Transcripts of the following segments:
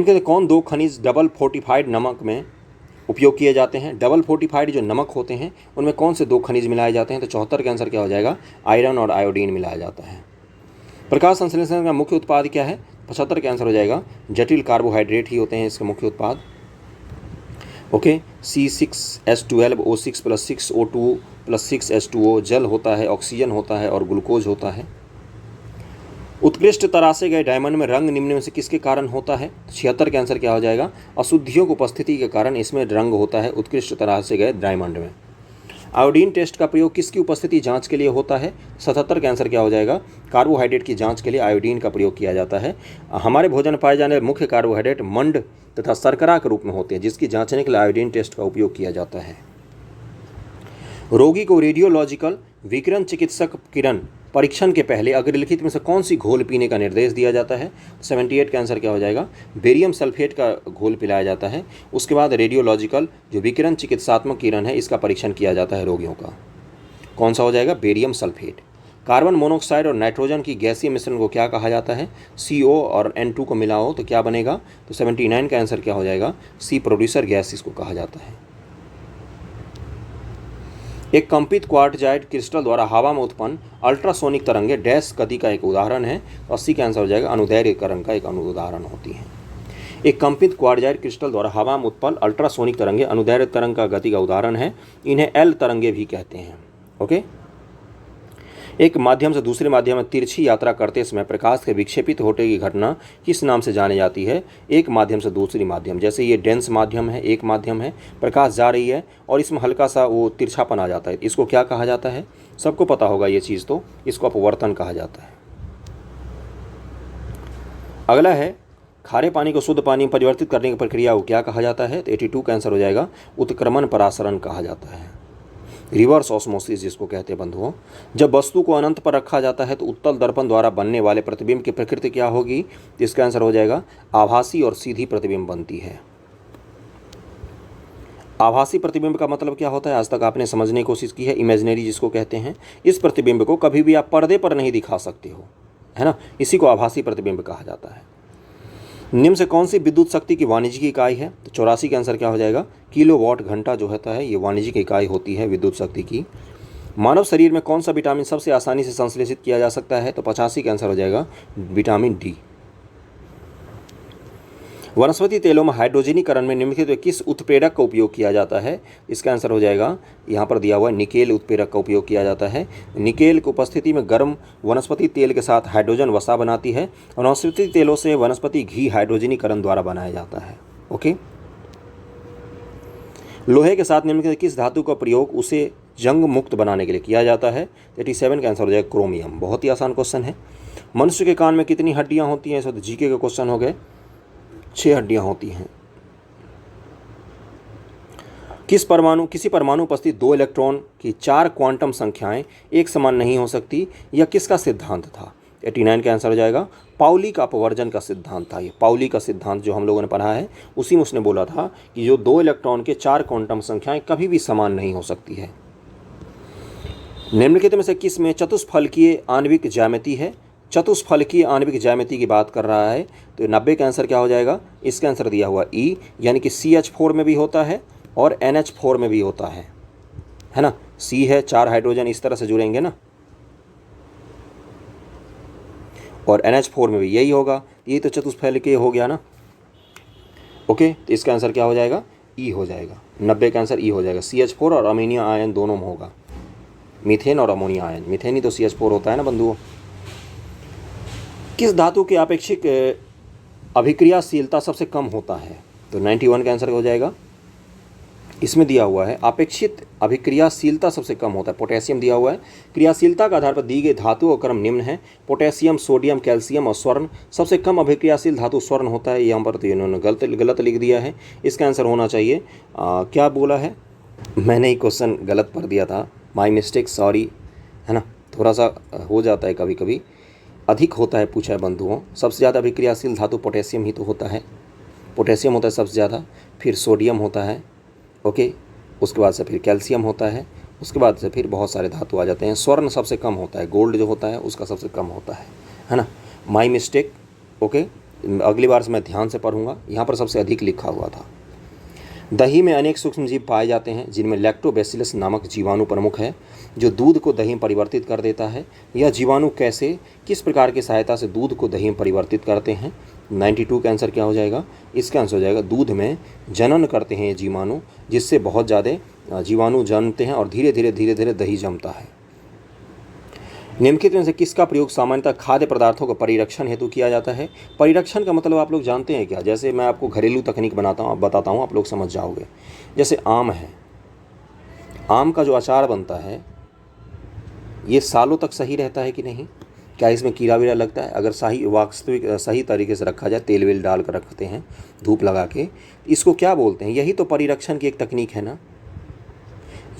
निम्नलिखित कौन दो खनिज डबल फोर्टिफाइड नमक में उपयोग किए जाते हैं? डबल फोर्टिफाइड जो नमक होते हैं उनमें कौन से दो खनिज मिलाए जाते हैं? तो 74 का आंसर क्या हो जाएगा? आयरन और आयोडीन मिलाया जाता है। प्रकाश संश्लेषण का मुख्य उत्पाद क्या है? 75 का आंसर हो जाएगा जटिल कार्बोहाइड्रेट ही होते हैं इसके मुख्य उत्पाद। ओके, C6H12O6 + 6O2 + 6H2O जल होता है, ऑक्सीजन होता है और ग्लूकोज होता है। उत्कृष्ट तरासे गए डायमंड में रंग निम्न में से किसके कारण होता है? 76 का आंसर क्या हो जाएगा? अशुद्धियों की उपस्थिति के कारण इसमें रंग होता है उत्कृष्ट तरासे गए डायमंड में। आयोडीन टेस्ट का प्रयोग किसकी उपस्थिति जांच के लिए होता है? 77 का आंसर क्या हो जाएगा? कार्बोहाइड्रेट की जांच के लिए आयोडीन का प्रयोग किया जाता है। हमारे भोजन में पाए जाने वाले मुख्य कार्बोहाइड्रेट मंड तथा शर्करा के रूप में होते हैं, जिसकी जांचने के लिए आयोडीन टेस्ट का उपयोग किया जाता है। रोगी को रेडियोलॉजिकल विकिरण चिकित्सक किरण परीक्षण के पहले अग्रलिखित में से कौन सी घोल पीने का निर्देश दिया जाता है? 78 का आंसर क्या हो जाएगा? बेरियम सल्फेट का घोल पिलाया जाता है। उसके बाद रेडियोलॉजिकल जो विकिरण चिकित्सात्मक किरण है इसका परीक्षण किया जाता है रोगियों का। कौन सा हो जाएगा? Barium sulphate. कार्बन मोनोऑक्साइड और नाइट्रोजन की गैसीय मिश्रण को क्या कहा जाता है? CO और N2 को मिलाओ तो क्या बनेगा? तो 79 का आंसर क्या हो जाएगा? C प्रोड्यूसर गैस इसको कहा जाता है। एक कंपित क्वार्टजाइट क्रिस्टल द्वारा हवा में उत्पन्न अल्ट्रासोनिक तरंगे डैश गति का एक उदाहरण है। तो 80 का आंसर हो जाएगा अनुदैर्घ्य तरंग का एक उदाहरण होती है। एक कंपित क्वार्टजाइट क्रिस्टल द्वारा हवा में उत्पन्न अल्ट्रासोनिक तरंगे अनुदैर्घ्य तरंग का गति का उदाहरण है। इन्हें L तरंगे भी कहते हैं। ओके, एक माध्यम से दूसरे माध्यम में तिरछी यात्रा करते समय प्रकाश के विक्षेपित होने की घटना किस नाम से जानी जाती है? एक माध्यम से दूसरी माध्यम, जैसे ये डेंस माध्यम है, एक माध्यम है, प्रकाश जा रही है और इसमें हल्का सा वो तिरछापन आ जाता है, इसको क्या कहा जाता है? सबको पता होगा ये चीज़, तो इसको अपवर्तन कहा जाता है। अगला है खारे पानी को शुद्ध पानी में परिवर्तित करने की प्रक्रिया को क्या कहा जाता है? तो 82 का आंसर हो जाएगा उत्क्रमण परासरण कहा जाता है, रिवर्स ऑस्मोसिस जिसको कहते हैं बंधुओं। जब वस्तु को अनंत पर रखा जाता है तो उत्तल दर्पण द्वारा बनने वाले प्रतिबिंब की प्रकृति क्या होगी? इसका आंसर हो जाएगा आभासी और सीधी प्रतिबिंब बनती है। आभासी प्रतिबिंब का मतलब क्या होता है? आज तक आपने समझने की कोशिश की है, इमेजिनरी जिसको कहते हैं। इस प्रतिबिंब को कभी भी आप पर्दे पर नहीं दिखा सकते हो, है ना, इसी को आभासी प्रतिबिंब कहा जाता है। निम्न से कौन सी विद्युत शक्ति की वाणिज्यिक इकाई है? तो 84 का आंसर क्या हो जाएगा? किलोवाट घंटा जो होता है ये वाणिज्यिक इकाई होती है विद्युत शक्ति की। मानव शरीर में कौन सा विटामिन सबसे आसानी से संश्लेषित किया जा सकता है? तो 85 का आंसर हो जाएगा विटामिन D। वनस्पति तेलों में हाइड्रोजनीकरण में निम्नलिखित किस उत्प्रेरक का उपयोग किया जाता है? इसका आंसर हो जाएगा, यहाँ पर दिया हुआ है, निकेल उत्प्रेरक का उपयोग किया जाता है। निकेल की उपस्थिति में गर्म वनस्पति तेल के साथ हाइड्रोजन वसा बनाती है। वनस्पति तेलों से वनस्पति घी हाइड्रोजनीकरण द्वारा बनाया जाता है। ओके, लोहे के साथ निम्नलिखित किस धातु का प्रयोग उसे जंग मुक्त बनाने के लिए किया जाता है? 87 का आंसर हो जाएगा क्रोमियम। बहुत ही आसान क्वेश्चन है। मनुष्य के कान में कितनी हड्डियां होती हैं? तो जीके के क्वेश्चन हो गए। 6 हड्डियां होती हैं। किसी परमाणु उपस्थित 2 इलेक्ट्रॉन की 4 क्वांटम संख्याएं एक समान नहीं हो सकती, यह किसका सिद्धांत था? 89 का आंसर हो जाएगा पाउली का अपवर्जन का सिद्धांत था। ये पाउली का सिद्धांत जो हम लोगों ने पढ़ा है उसी में उसने बोला था कि जो 2 इलेक्ट्रॉन के 4 क्वांटम संख्याएं कभी भी समान नहीं हो सकती है। निम्नलिखित में से किस में चतुष्फलकीय आणविक ज्यामिति है? चतुष्फलकीय आणविक ज्यामिति की बात कर रहा है तो 90 का आंसर क्या हो जाएगा? इसका आंसर दिया हुआ E, यानी कि CH4 में भी होता है और NH4 में भी होता है ना। C है, 4 हाइड्रोजन इस तरह से जुड़ेंगे ना, और NH4 में भी यही होगा। ये तो चतुष्फलकीय हो गया ना। ओके, तो इसका आंसर क्या हो जाएगा? E हो जाएगा। 90 का आंसर E हो जाएगा। CH4 और अमोनिया आयन दोनों में होगा, मीथेन और अमोनिया आयन। मीथेन ही तो CH4 होता है ना बंधुओं। किस धातु की अपेक्षित अभिक्रियाशीलता सबसे कम होता है? तो 91 का आंसर हो जाएगा, इसमें दिया हुआ है अपेक्षित अभिक्रियाशीलता सबसे कम होता है, पोटेशियम दिया हुआ है। क्रियाशीलता के आधार पर दी गई धातुओं का क्रम निम्न है: पोटेशियम, सोडियम, कैल्शियम और स्वर्ण। सबसे कम अभिक्रियाशील धातु स्वर्ण होता है। यहाँ पर तो इन्होंने गलत लिख दिया है। इसका आंसर होना चाहिए क्या बोला है, मैंने ही क्वेश्चन गलत पढ़ दिया था, माई मिस्टेक, सॉरी, है ना, थोड़ा सा हो जाता है कभी कभी। अधिक होता है पूछा है बंधुओं। सबसे ज़्यादा अभिक्रियाशील धातु पोटेशियम ही तो होता है, पोटेशियम होता है सबसे ज़्यादा, फिर सोडियम होता है, ओके, उसके बाद से फिर कैल्शियम होता है, उसके बाद से फिर बहुत सारे धातु आ जाते हैं। स्वर्ण सबसे कम होता है, गोल्ड जो होता है उसका सबसे कम होता है ना। माई मिस्टेक, ओके, अगली बार से मैं ध्यान से पढ़ूंगा। यहाँ पर सबसे अधिक लिखा हुआ था। दही में अनेक सूक्ष्मजीव पाए जाते हैं जिनमें लैक्टोबैसिलस नामक जीवाणु प्रमुख है जो दूध को दही में परिवर्तित कर देता है। यह जीवाणु कैसे किस प्रकार की सहायता से दूध को दही में परिवर्तित करते हैं? 92 का आंसर क्या हो जाएगा? इसका आंसर हो जाएगा दूध में जनन करते हैं ये जीवाणु, जिससे बहुत ज़्यादा जीवाणु जन्मते हैं और धीरे धीरे दही जमता है। निम्नलिखित में से किसका प्रयोग सामान्यतः खाद्य पदार्थों का परिरक्षण हेतु किया जाता है? परिरक्षण का मतलब आप लोग जानते हैं क्या? जैसे मैं आपको घरेलू तकनीक बताता हूँ, आप लोग समझ जाओगे। जैसे आम है, आम का जो अचार बनता है ये सालों तक सही रहता है कि नहीं? क्या इसमें कीड़ा वीड़ा लगता है? अगर सही तरीके से रखा जाए, तेल वेल डाल कर रखते हैं, धूप लगा के, इसको क्या बोलते हैं? यही तो परिरक्षण की एक तकनीक है ना।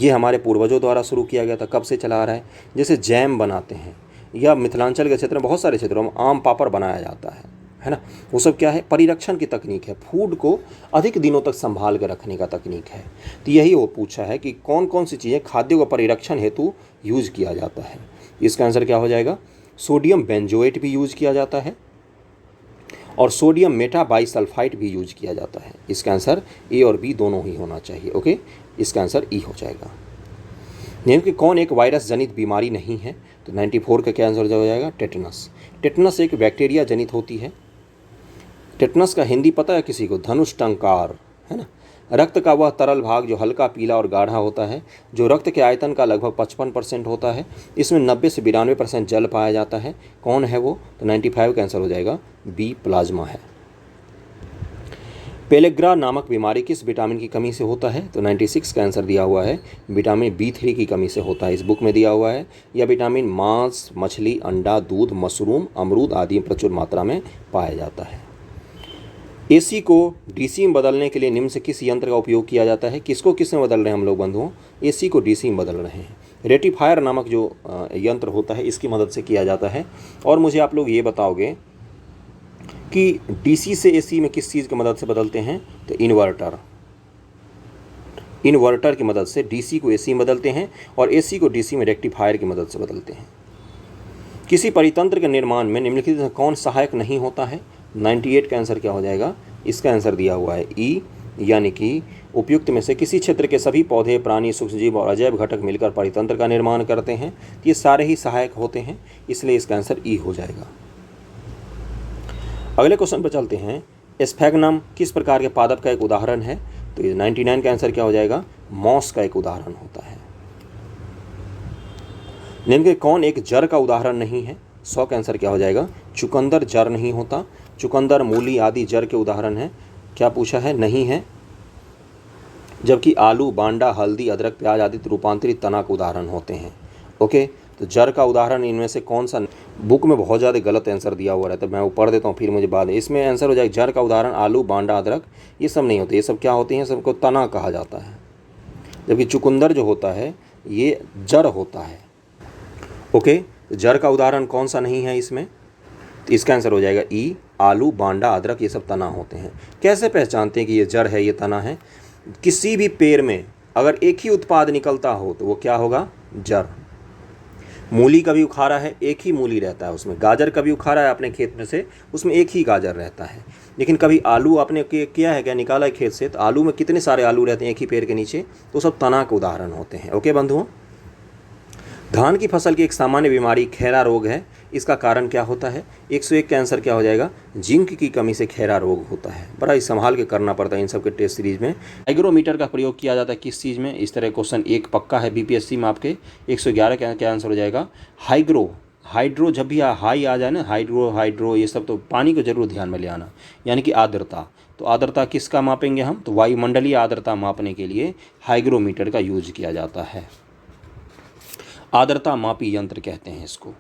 ये हमारे पूर्वजों द्वारा शुरू किया गया था, कब से चला आ रहा है। जैसे जैम बनाते हैं, या मिथिलांचल के क्षेत्र में बहुत सारे क्षेत्रों में आम पापड़ बनाया जाता है ना। वो सब क्या है? परिरक्षण की तकनीक है, फूड को अधिक दिनों तक संभाल कर रखने का तकनीक है। तो यही वो पूछा है कि कौन कौन सी चीज़ें खाद्यों का परिरक्षण हेतु यूज किया जाता है। इसका आंसर क्या हो जाएगा? सोडियम बेंजोएट भी यूज किया जाता है और सोडियम मेटाबाइसल्फाइड भी यूज किया जाता है। इसका आंसर ए और बी दोनों ही होना चाहिए। ओके, इसका आंसर ई हो जाएगा। निम्न के कौन एक वायरस जनित बीमारी नहीं है? तो 94 का क्या आंसर हो जाएगा? टेटनस। टेटनस एक बैक्टीरिया जनित होती है। टेटनस का हिंदी पता है किसी को? धनुष टंकार, है ना। रक्त का वह तरल भाग जो हल्का पीला और गाढ़ा होता है, जो रक्त के आयतन का लगभग 55% होता है। इसमें 90 से 92% जल पाया जाता है। कौन है वो? तो 95 का आंसर हो जाएगा बी, प्लाज्मा है। पेलेग्रा नामक बीमारी किस विटामिन की कमी से होता है? तो 96 का आंसर दिया हुआ है विटामिन B3 की कमी से होता है। इस बुक में दिया हुआ है। यह विटामिन मांस, मछली, अंडा, दूध, मशरूम, अमरूद आदि में प्रचुर मात्रा में पाया जाता है। AC को DC में बदलने के लिए निम्न से किस यंत्र का उपयोग किया जाता है? किसको किस में बदल रहे हैं हम लोग बंधुओं? AC को DC में बदल रहे हैं। रेटिफायर नामक जो यंत्र होता है इसकी मदद से किया जाता है। और मुझे आप लोग ये बताओगे कि DC से AC में किस चीज़ की मदद से बदलते हैं? तो इन्वर्टर की मदद से DC को AC में बदलते हैं और AC को DC में रेक्टिफायर की मदद से बदलते हैं। किसी परितंत्र के निर्माण में निम्नलिखित में कौन सहायक नहीं होता है? 98 का आंसर क्या हो जाएगा? इसका आंसर दिया हुआ है ई, यानी कि उपयुक्त में से किसी क्षेत्र के सभी पौधे, प्राणी, सूक्ष्मजीव और अजैव घटक मिलकर परितंत्र का निर्माण करते हैं। ये सारे ही सहायक होते हैं, इसलिए इसका आंसर ई हो जाएगा। अगले क्वेश्चन पर चलते हैं। स्फैग्नम किस प्रकार के पादप का एक उदाहरण है? तो ये 99 का आंसर क्या हो जाएगा? मॉस का एक उदाहरण होता है। निम्न के कौन एक जड़ का उदाहरण नहीं है? 100 का आंसर क्या हो जाएगा? चुकंदर जड़ नहीं होता। चुकंदर, मूली आदि जड़ के उदाहरण है। क्या पूछा है? नहीं है। जबकि आलू, बांडा, हल्दी, अदरक, प्याज आदि रूपांतरित तना के उदाहरण होते हैं। ओके, तो जड़ का उदाहरण इनमें से कौन सा? बुक में बहुत ज़्यादा गलत आंसर दिया हुआ रहता है, मैं वो पढ़ देता हूँ फिर मुझे बाद में। इसमें आंसर हो जाएगा जड़ का उदाहरण आलू, बांडा, अदरक, ये सब नहीं होते। ये सब क्या होते हैं? सबको तना कहा जाता है। जबकि चुकंदर जो होता है ये जड़ होता है। ओके, जड़ का उदाहरण कौन सा नहीं है इसमें? तो इसका आंसर हो जाएगा ई, आलू, बांडा, अदरक, ये सब तना होते हैं। कैसे पहचानते हैं कि ये जड़ है, ये तना है? किसी भी पेड़ में अगर एक ही उत्पाद निकलता हो तो वो क्या होगा? जड़। मूली कभी उखाड़ा है, एक ही मूली रहता है उसमें। गाजर कभी उखाड़ा है अपने खेत में से, उसमें एक ही गाजर रहता है। लेकिन कभी आलू आपने किया है क्या? निकाला है खेत से, तो आलू में कितने सारे आलू रहते हैं एक ही पेड़ के नीचे? तो सब तना के उदाहरण होते हैं। ओके बंधुओं, धान की फसल की एक सामान्य बीमारी खैरा रोग है। इसका कारण क्या होता है? 101 का आंसर क्या हो जाएगा? जिंक की कमी से खैरा रोग होता है। बड़ा ही संभाल के करना पड़ता है इन सब के टेस्ट सीरीज में। हाइग्रोमीटर का प्रयोग किया जाता है किस चीज़ में? इस तरह क्वेश्चन एक पक्का है BPSC में आपके। 111 का क्या आंसर हो जाएगा? हाइड्रो जब भी हाई आ जाए ना, हाइड्रो ये सब, तो पानी को जरूर ध्यान में ले आना, यानी कि आर्द्रता। तो आर्द्रता किसका मापेंगे हम? तो वायुमंडलीय आर्द्रता मापने के लिए हाइग्रोमीटर का यूज किया जाता है। आर्द्रता मापी यंत्र कहते हैं इसको।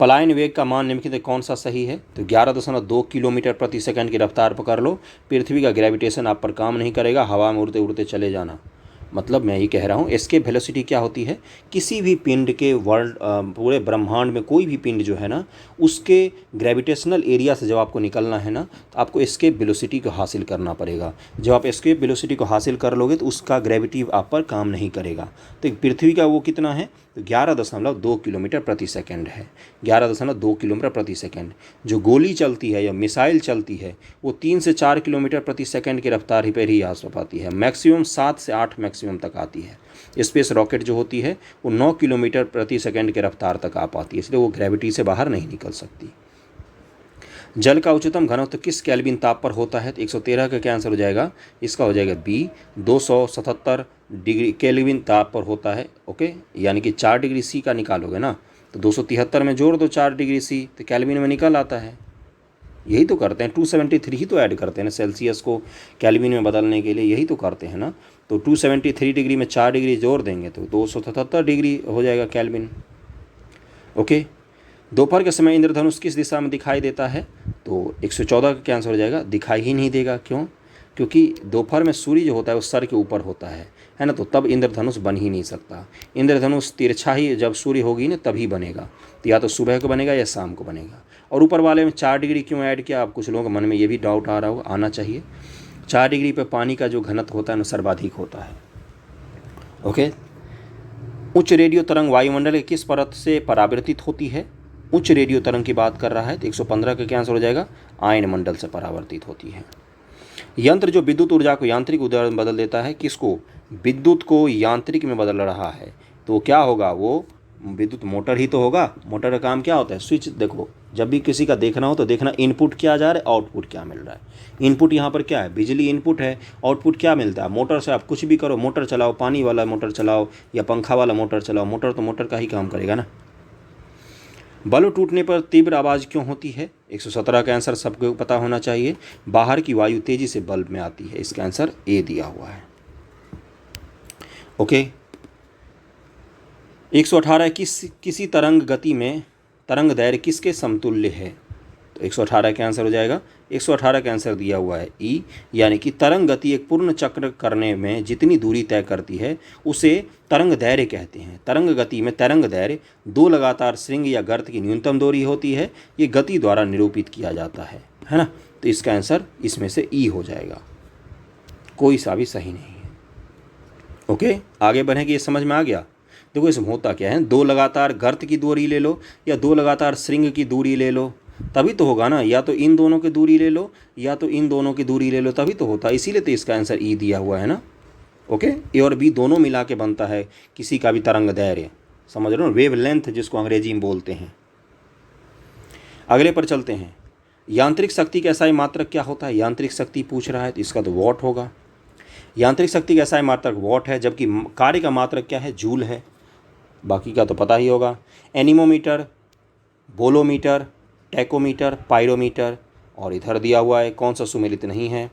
पलायन वेग का मान निम्नलिखित कौन सा सही है? तो 11.2 किलोमीटर प्रति सेकंड की रफ्तार पकड़ लो। पृथ्वी का ग्रेविटेशन आप पर काम नहीं करेगा, हवा में उड़ते उड़ते चले जाना। मतलब मैं ये कह रहा हूँ, एस्केप वेलोसिटी क्या होती है? किसी भी पिंड के पूरे ब्रह्मांड में कोई भी पिंड जो है ना, उसके ग्रेविटेशनल एरिया से जब आपको निकलना है ना, तो आपको एस्केप वेलोसिटी को हासिल करना पड़ेगा। जब आप एस्केप वेलोसिटी को हासिल कर लोगे तो उसका ग्रेविटी आप पर काम नहीं करेगा। तो पृथ्वी का वो कितना है? तो 11.2 किलोमीटर प्रति सेकंड है। 11.2 किलोमीटर प्रति सेकंड। जो गोली चलती है या मिसाइल चलती है वो 3 से 4 किलोमीटर प्रति सेकंड की रफ्तार पर ही आ पाती है। मैक्सिमम 7 से 8 मैक्सिमम तक आती है। स्पेस रॉकेट जो होती है वो 9 किलोमीटर प्रति सेकंड की रफ्तार तक आ पाती है, इसलिए वो ग्रेविटी से बाहर नहीं निकल सकती। जल का उच्चतम घनत्व किस केल्विन ताप पर होता है? तो 113 का क्या आंसर हो जाएगा? इसका हो जाएगा बी, 277 डिग्री केल्विन ताप पर होता है। ओके, यानी कि 4 डिग्री सी का निकालोगे ना, तो 273 में जोड़ दो 4 डिग्री सी, तो केल्विन में निकल आता है। यही तो करते हैं, 273 ही तो ऐड करते हैं ना सेल्सियस को केल्विन में बदलने के लिए, यही तो करते हैं ना। तो 273 डिग्री में 4 डिग्री जोड़ देंगे तो 277 डिग्री हो जाएगा केल्विन। ओके, दोपहर के समय इंद्रधनुष किस दिशा में दिखाई देता है? तो 114 का क्या आंसर हो जाएगा? दिखाई ही नहीं देगा। क्यों? क्योंकि दोपहर में सूर्य जो होता है वो सर के ऊपर होता है ना, तो तब इंद्रधनुष बन ही नहीं सकता। इंद्रधनुष तिरछा ही जब सूर्य होगी ना तभी बनेगा, तो या तो सुबह को बनेगा या शाम को बनेगा। और ऊपर वाले में 4 डिग्री क्यों ऐड किया? आप कुछ लोगों के मन में ये भी डाउट आ रहा हो, आना चाहिए। 4 डिग्री पे पानी का जो घनत्व होता है ना सर्वाधिक होता है। ओके, उच्च रेडियो तरंग वायुमंडल के किस परत से परावर्तित होती है? उच्च रेडियो तरंग की बात कर रहा है, तो 115 का क्या आंसर हो जाएगा? आयन मंडल से परावर्तित होती है। यंत्र जो विद्युत ऊर्जा को यांत्रिक ऊर्जा में बदल देता है, किसको? विद्युत को यांत्रिक में बदल रहा है, तो क्या होगा? वो विद्युत मोटर ही तो होगा। मोटर का काम क्या होता है? स्विच। देखो, जब भी किसी का देखना हो तो देखना इनपुट क्या जा रहा है, आउटपुट क्या मिल रहा है। इनपुट यहाँ पर क्या है? बिजली इनपुट है। आउटपुट क्या मिलता है? मोटर से आप कुछ भी करो, मोटर चलाओ, पानी वाला मोटर चलाओ या पंखा वाला मोटर चलाओ, मोटर तो मोटर का ही काम करेगा ना। बल्ब टूटने पर तीव्र आवाज़ क्यों होती है? 117 का आंसर सबको पता होना चाहिए। बाहर की वायु तेजी से बल्ब में आती है, इसका आंसर ए दिया हुआ है। ओके, 118 किसी तरंग गति में तरंग दैर्घ्य किसके समतुल्य है? तो 118 का आंसर हो जाएगा, 118 का आंसर दिया हुआ है ई, यानी कि तरंग गति एक पूर्ण चक्र करने में जितनी दूरी तय करती है उसे तरंग दैर्घ्य कहते हैं। तरंग गति में तरंग दैर्घ्य 2 लगातार श्रृंग या गर्त की न्यूनतम दूरी होती है। ये गति द्वारा निरूपित किया जाता है ना। तो इसका आंसर इसमें से ई हो जाएगा, कोई सा भी सही नहीं है। ओके, आगे बढ़ेंगे। ये समझ में आ गया? देखो इसमें होता क्या है, 2 लगातार गर्त की दूरी ले लो या 2 लगातार श्रृंग की दूरी ले लो, तभी तो होगा ना। या तो इन दोनों की दूरी ले लो या तो इन दोनों की दूरी ले लो, तभी तो होता है। इसीलिए तो इसका आंसर ई दिया हुआ है ना। ओके, ए और बी दोनों मिला के बनता है किसी का भी तरंग दैर्घ्य, समझ रहे हो? वेव लेंथ जिसको अंग्रेजी में बोलते हैं। अगले पर चलते हैं। यांत्रिक शक्ति का एसआई मात्रक क्या होता है? यांत्रिक शक्ति पूछ रहा है तो इसका तो वॉट होगा। यांत्रिक शक्ति का एसआई मात्रक वॉट है, जबकि कार्य का मात्रक क्या है? जूल है। बाकी का तो पता ही होगा। एनीमोमीटर, बोलोमीटर, टैकोमीटर, पायरोमीटर, और इधर दिया हुआ है कौन सा सुमेलित नहीं है।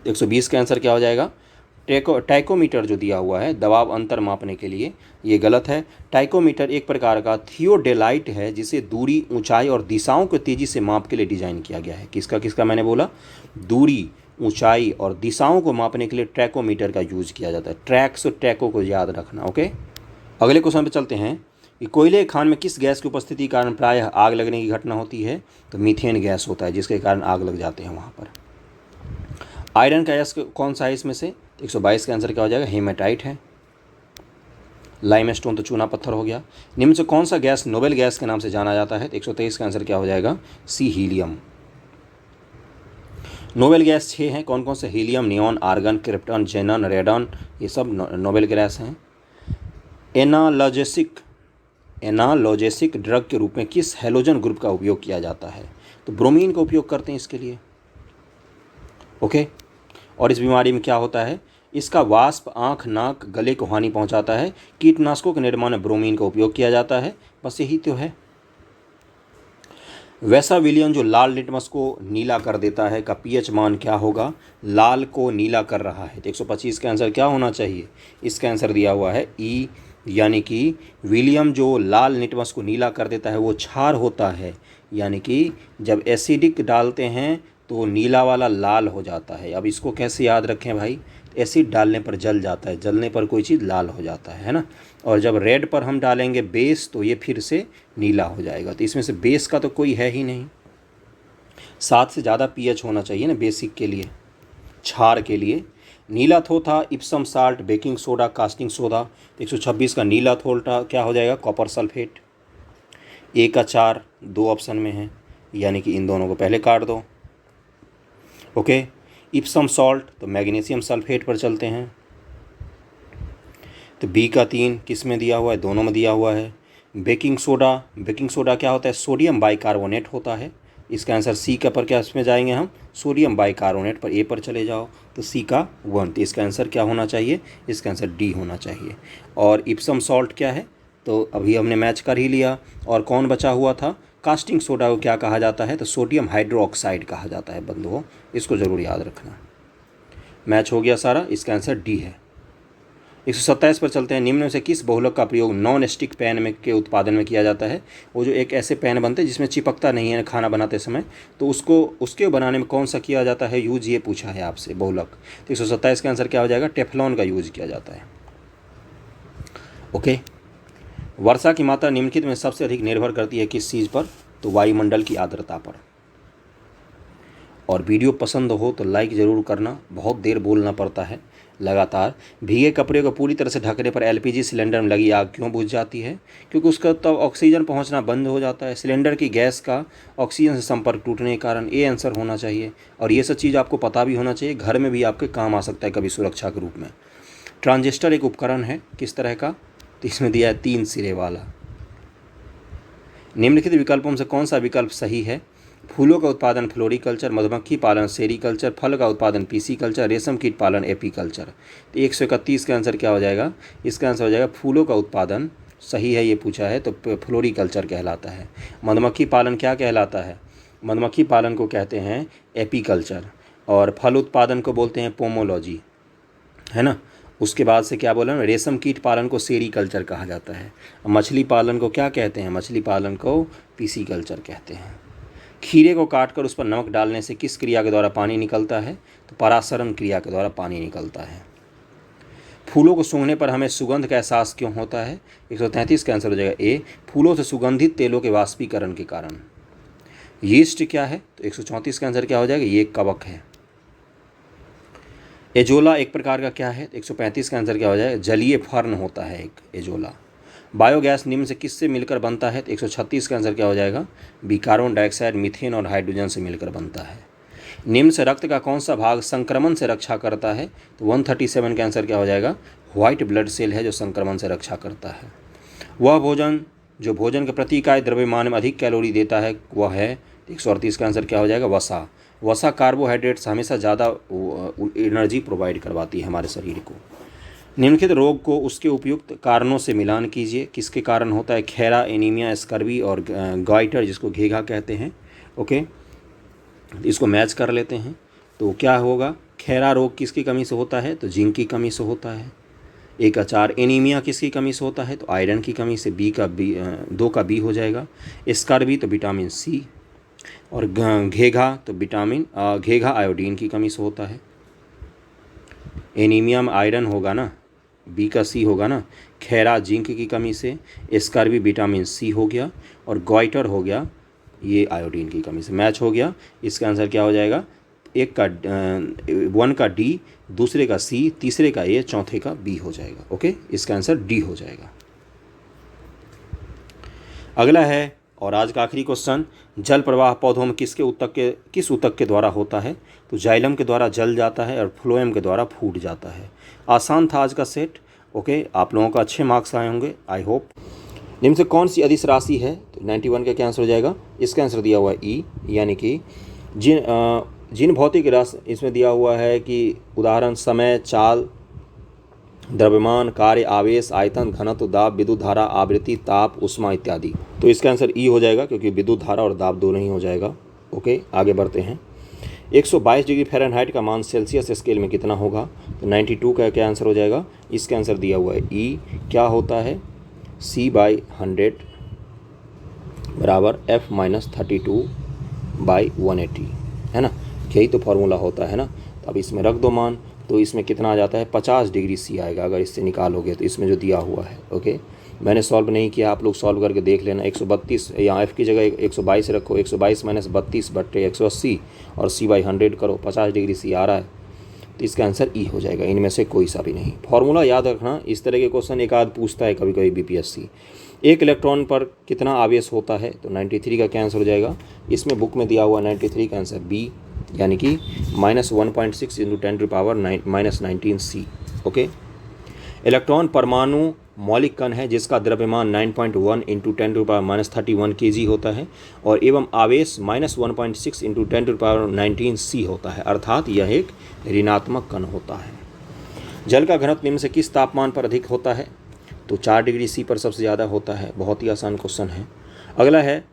120 का आंसर क्या हो जाएगा? टैकोमीटर जो दिया हुआ है दबाव अंतर मापने के लिए, ये गलत है। टैकोमीटर एक प्रकार का थियोडेलाइट है जिसे दूरी, ऊंचाई और दिशाओं को तेजी से माप के लिए डिजाइन किया गया है। किसका किसका मैंने बोला? दूरी, ऊंचाई और दिशाओं को मापने के लिए टैकोमीटर का यूज किया जाता है। ट्रैक्स और टैको को याद रखना। ओके, अगले क्वेश्चन पे चलते हैं कि कोयले के खान में किस गैस की उपस्थिति के कारण प्रायः आग लगने की घटना होती है? तो मीथेन गैस होता है जिसके कारण आग लग जाते हैं वहाँ पर। आयरन का गैस कौन सा है इसमें से? 122 का आंसर क्या हो जाएगा? हेमेटाइट है। लाइमस्टोन तो चूना पत्थर हो गया। निम्न से कौन सा गैस नोबेल गैस के नाम से जाना जाता है? 123 का आंसर क्या हो जाएगा? सी, हीलियम। नोबेल गैस 6 हैं, कौन कौन से? हीलियम, नियॉन, आर्गन, क्रिप्टन, जेनन, रेडन, ये सब नोबेल गैस हैं। एनालोजेसिक ड्रग के रूप में किस हैलोजन ग्रुप का उपयोग किया जाता है? तो ब्रोमीन का उपयोग करते हैं इसके लिए। ओके, और इस बीमारी में क्या होता है? इसका वाष्प आँख, नाक, गले को हानि पहुंचाता है। कीटनाशकों के निर्माण में ब्रोमीन का उपयोग किया जाता है। बस यही तो है। वैसा विलियन जो लाल लिटमस को नीला कर देता है का पीएच मान क्या होगा? लाल को नीला कर रहा है। तो 125 का आंसर क्या होना चाहिए? इसका आंसर दिया हुआ है ई, यानी कि विलियम जो लाल लिटमस को नीला कर देता है वो क्षार होता है, यानी कि जब एसिडिक डालते हैं तो नीला वाला लाल हो जाता है। अब इसको कैसे याद रखें भाई? एसिड डालने पर जल जाता है, जलने पर कोई चीज़ लाल हो जाता है ना। और जब रेड पर हम डालेंगे बेस तो ये फिर से नीला हो जाएगा। तो इसमें से बेस का तो कोई है ही नहीं। 7 से ज़्यादा पीएच होना चाहिए ना बेसिक के लिए, क्षार के लिए। नीला थोथा, Epsom salt, baking soda, casting soda. 126 का नीला थोथा क्या हो जाएगा, कॉपर सल्फेट। ए का 4 2 ऑप्शन में है, यानी कि इन दोनों को पहले काट दो। ओके, इप्सम सॉल्ट तो मैग्नीशियम सल्फेट पर चलते हैं। तो बी का 3 किस में दिया हुआ है, दोनों में दिया हुआ है। बेकिंग सोडा क्या होता है, सोडियम बाइकार्बोनेट होता है। इसका आंसर सी का पर क्या इसमें जाएंगे हम, सोडियम बाइकार्बोनेट पर, ए पर चले जाओ तो सी का 1। तो इसका आंसर क्या होना चाहिए, इसका आंसर डी होना चाहिए। और इप्सम सॉल्ट क्या है, तो अभी हमने मैच कर ही लिया। और कौन बचा हुआ था, कास्टिंग सोडा को क्या कहा जाता है, तो सोडियम हाइड्रोक्साइड कहा जाता है बंधुओं, इसको ज़रूर याद रखना। मैच हो गया सारा, इसका आंसर डी है। 127 पर चलते हैं। निम्न में से किस बहुलक का प्रयोग नॉन स्टिक पैन में के उत्पादन में किया जाता है। वो जो एक ऐसे पैन बनते हैं जिसमें चिपकता नहीं है खाना बनाते समय, तो उसके बनाने में कौन सा किया जाता है यूज, ये पूछा है आपसे बहुलक। तो 127 का आंसर क्या हो जाएगा, टेफ्लॉन का यूज किया जाता है। ओके, वर्षा की मात्रा निम्नलिखित में सबसे अधिक निर्भर करती है किस चीज़ पर, तो वायुमंडल की आर्द्रता पर। और वीडियो पसंद हो तो लाइक ज़रूर करना, बहुत देर बोलना पड़ता है लगातार। भीगे कपड़े को पूरी तरह से ढकने पर एलपीजी सिलेंडर में लगी आग क्यों बुझ जाती है, क्योंकि उसका तब ऑक्सीजन पहुंचना बंद हो जाता है। सिलेंडर की गैस का ऑक्सीजन से संपर्क टूटने के कारण, ये आंसर होना चाहिए। और ये सब चीज़ आपको पता भी होना चाहिए, घर में भी आपके काम आ सकता है कभी सुरक्षा के रूप में। ट्रांजिस्टर एक उपकरण है किस तरह का, तो इसमें दिया है 3 सिरे वाला। निम्नलिखित विकल्पों में से कौन सा विकल्प सही है, फूलों का उत्पादन फ्लोरिकल्चर, मधुमक्खी पालन सेरिकल्चर, फल का उत्पादन पीसीकल्चर, रेशम कीट पालन एपीकल्चर। तो 131 का आंसर क्या हो जाएगा, इसका आंसर हो जाएगा फूलों का उत्पादन सही है, ये पूछा है तो फ्लोरिकल्चर कहलाता है। मधुमक्खी पालन क्या कहलाता है, मधुमक्खी पालन को कहते हैं एपीकल्चर, और फल उत्पादन को बोलते हैं पोमोलॉजी, है ना। उसके बाद से क्या बोला, रेशम कीट पालन को सेरिकल्चर कहा जाता है। मछली पालन को क्या कहते हैं, मछली पालन को पीसीकल्चर कहते हैं। खीरे को काटकर उस पर नमक डालने से किस क्रिया के द्वारा पानी निकलता है, तो परासरण क्रिया के द्वारा पानी निकलता है। फूलों को सूंघने पर हमें सुगंध का एहसास क्यों होता है, 133 का आंसर हो जाएगा ए, फूलों से सुगंधित तेलों के वाष्पीकरण के कारण। यीस्ट क्या है, तो 134 का आंसर क्या हो जाएगा, ये कवक है। एजोला एक प्रकार का क्या है, 135 का आंसर क्या हो जाएगा, जलीय फर्न होता है एक एजोला। बायोगैस निम्न से किससे मिलकर बनता है, तो 136 का आंसर क्या हो जाएगा, बी कार्बन डाइऑक्साइड, मीथेन और हाइड्रोजन से मिलकर बनता है। निम्न से रक्त का कौन सा भाग संक्रमण से रक्षा करता है, तो 137 का आंसर क्या हो जाएगा, व्हाइट ब्लड सेल है जो संक्रमण से रक्षा करता है। वह भोजन जो भोजन के प्रति इकाई द्रव्यमान में अधिक कैलोरी देता है वह है, 138 का आंसर क्या हो जाएगा, वसा। वसा कार्बोहाइड्रेट्स हमेशा ज़्यादा एनर्जी प्रोवाइड करवाती है हमारे शरीर को। निम्नलिखित रोग को उसके उपयुक्त कारणों से मिलान कीजिए, किसके कारण होता है, खैरा, एनीमिया, स्कर्वी और गॉइटर जिसको घेघा कहते हैं। ओके, इसको मैच कर लेते हैं। तो क्या होगा, खैरा रोग किसकी कमी से होता है, तो जिंक की कमी से होता है। 1 का 4। एनीमिया किसकी कमी से होता है, तो आयरन की कमी से, 2 का बी हो जाएगा। स्कर्वी तो विटामिन सी, और घेघा तो घेघा आयोडीन की कमी से होता है। एनीमिया में आयरन होगा ना, बी का सी होगा ना। खैरा जिंक की कमी से, स्कर्वी विटामिन सी हो गया, और गॉइटर हो गया ये आयोडीन की कमी से। मैच हो गया, इसका आंसर क्या हो जाएगा, 1 का डी, दूसरे का सी, तीसरे का ए, चौथे का बी हो जाएगा। ओके, इसका आंसर डी हो जाएगा। अगला है और आज का आखिरी क्वेश्चन, जल प्रवाह पौधों में किस ऊतक के द्वारा होता है, तो जाइलम के द्वारा जल जाता है और फ्लोएम के द्वारा फूट जाता है। आसान था आज का सेट। ओके, आप लोगों को अच्छे मार्क्स आए होंगे, आई होप। निम्न से कौन सी अदिश राशि है, तो 91 का क्या आंसर हो जाएगा, इसका आंसर दिया हुआ है ई, यानी कि जिन भौतिक राशि इसमें दिया हुआ है कि उदाहरण समय, चाल, द्रव्यमान, कार्य, आवेश, आयतन, घनत्व, दाब, विद्युत धारा, आवृत्ति, ताप, ऊष्मा इत्यादि। तो इसका आंसर ई हो जाएगा, क्योंकि विद्युत धारा और दाब दोनों ही हो जाएगा। ओके, आगे बढ़ते हैं। 122 डिग्री फ़ारेनहाइट का मान सेल्सियस स्केल में कितना होगा, तो 92 का क्या आंसर हो जाएगा, इसका आंसर दिया हुआ है ई, क्या होता है, C/100 बराबर F-32/180, है ना। यही तो फार्मूला होता है ना। तो अब इसमें रख दो मान, तो इसमें कितना आ जाता है, 50 डिग्री सी आएगा अगर इससे निकालोगे तो, इसमें जो दिया हुआ है। ओके, मैंने सॉल्व नहीं किया, आप लोग सॉल्व करके देख लेना। 132 यहाँ एफ़ की जगह 122 रखो, 122 - 32/180 और C/100 करो, 50 डिग्री सी आ रहा है। तो इसका आंसर ई हो जाएगा, इनमें से कोई सा भी नहीं। फॉर्मूला याद रखना, इस तरह के क्वेश्चन एक आध पूछता है कभी कभी बीपीएससी। एक इलेक्ट्रॉन पर कितना आवेश होता है, तो 93 का क्या आंसर हो जाएगा। इसमें बुक में दिया हुआ 93 का आंसर बी, यानी कि -1.6 × 10⁻⁻19 C। ओके। इलेक्ट्रॉन परमाणु मौलिक कण है जिसका द्रव्यमान 9.1 × 10⁻31 kg होता है और एवं आवेश -1.6 × 10⁻19 C होता है, अर्थात यह एक ऋणात्मक कण होता है। जल का घनत्व निम्न से किस तापमान पर अधिक होता है, तो 4 डिग्री C पर सबसे ज़्यादा होता है। बहुत ही आसान क्वेश्चन है। अगला है,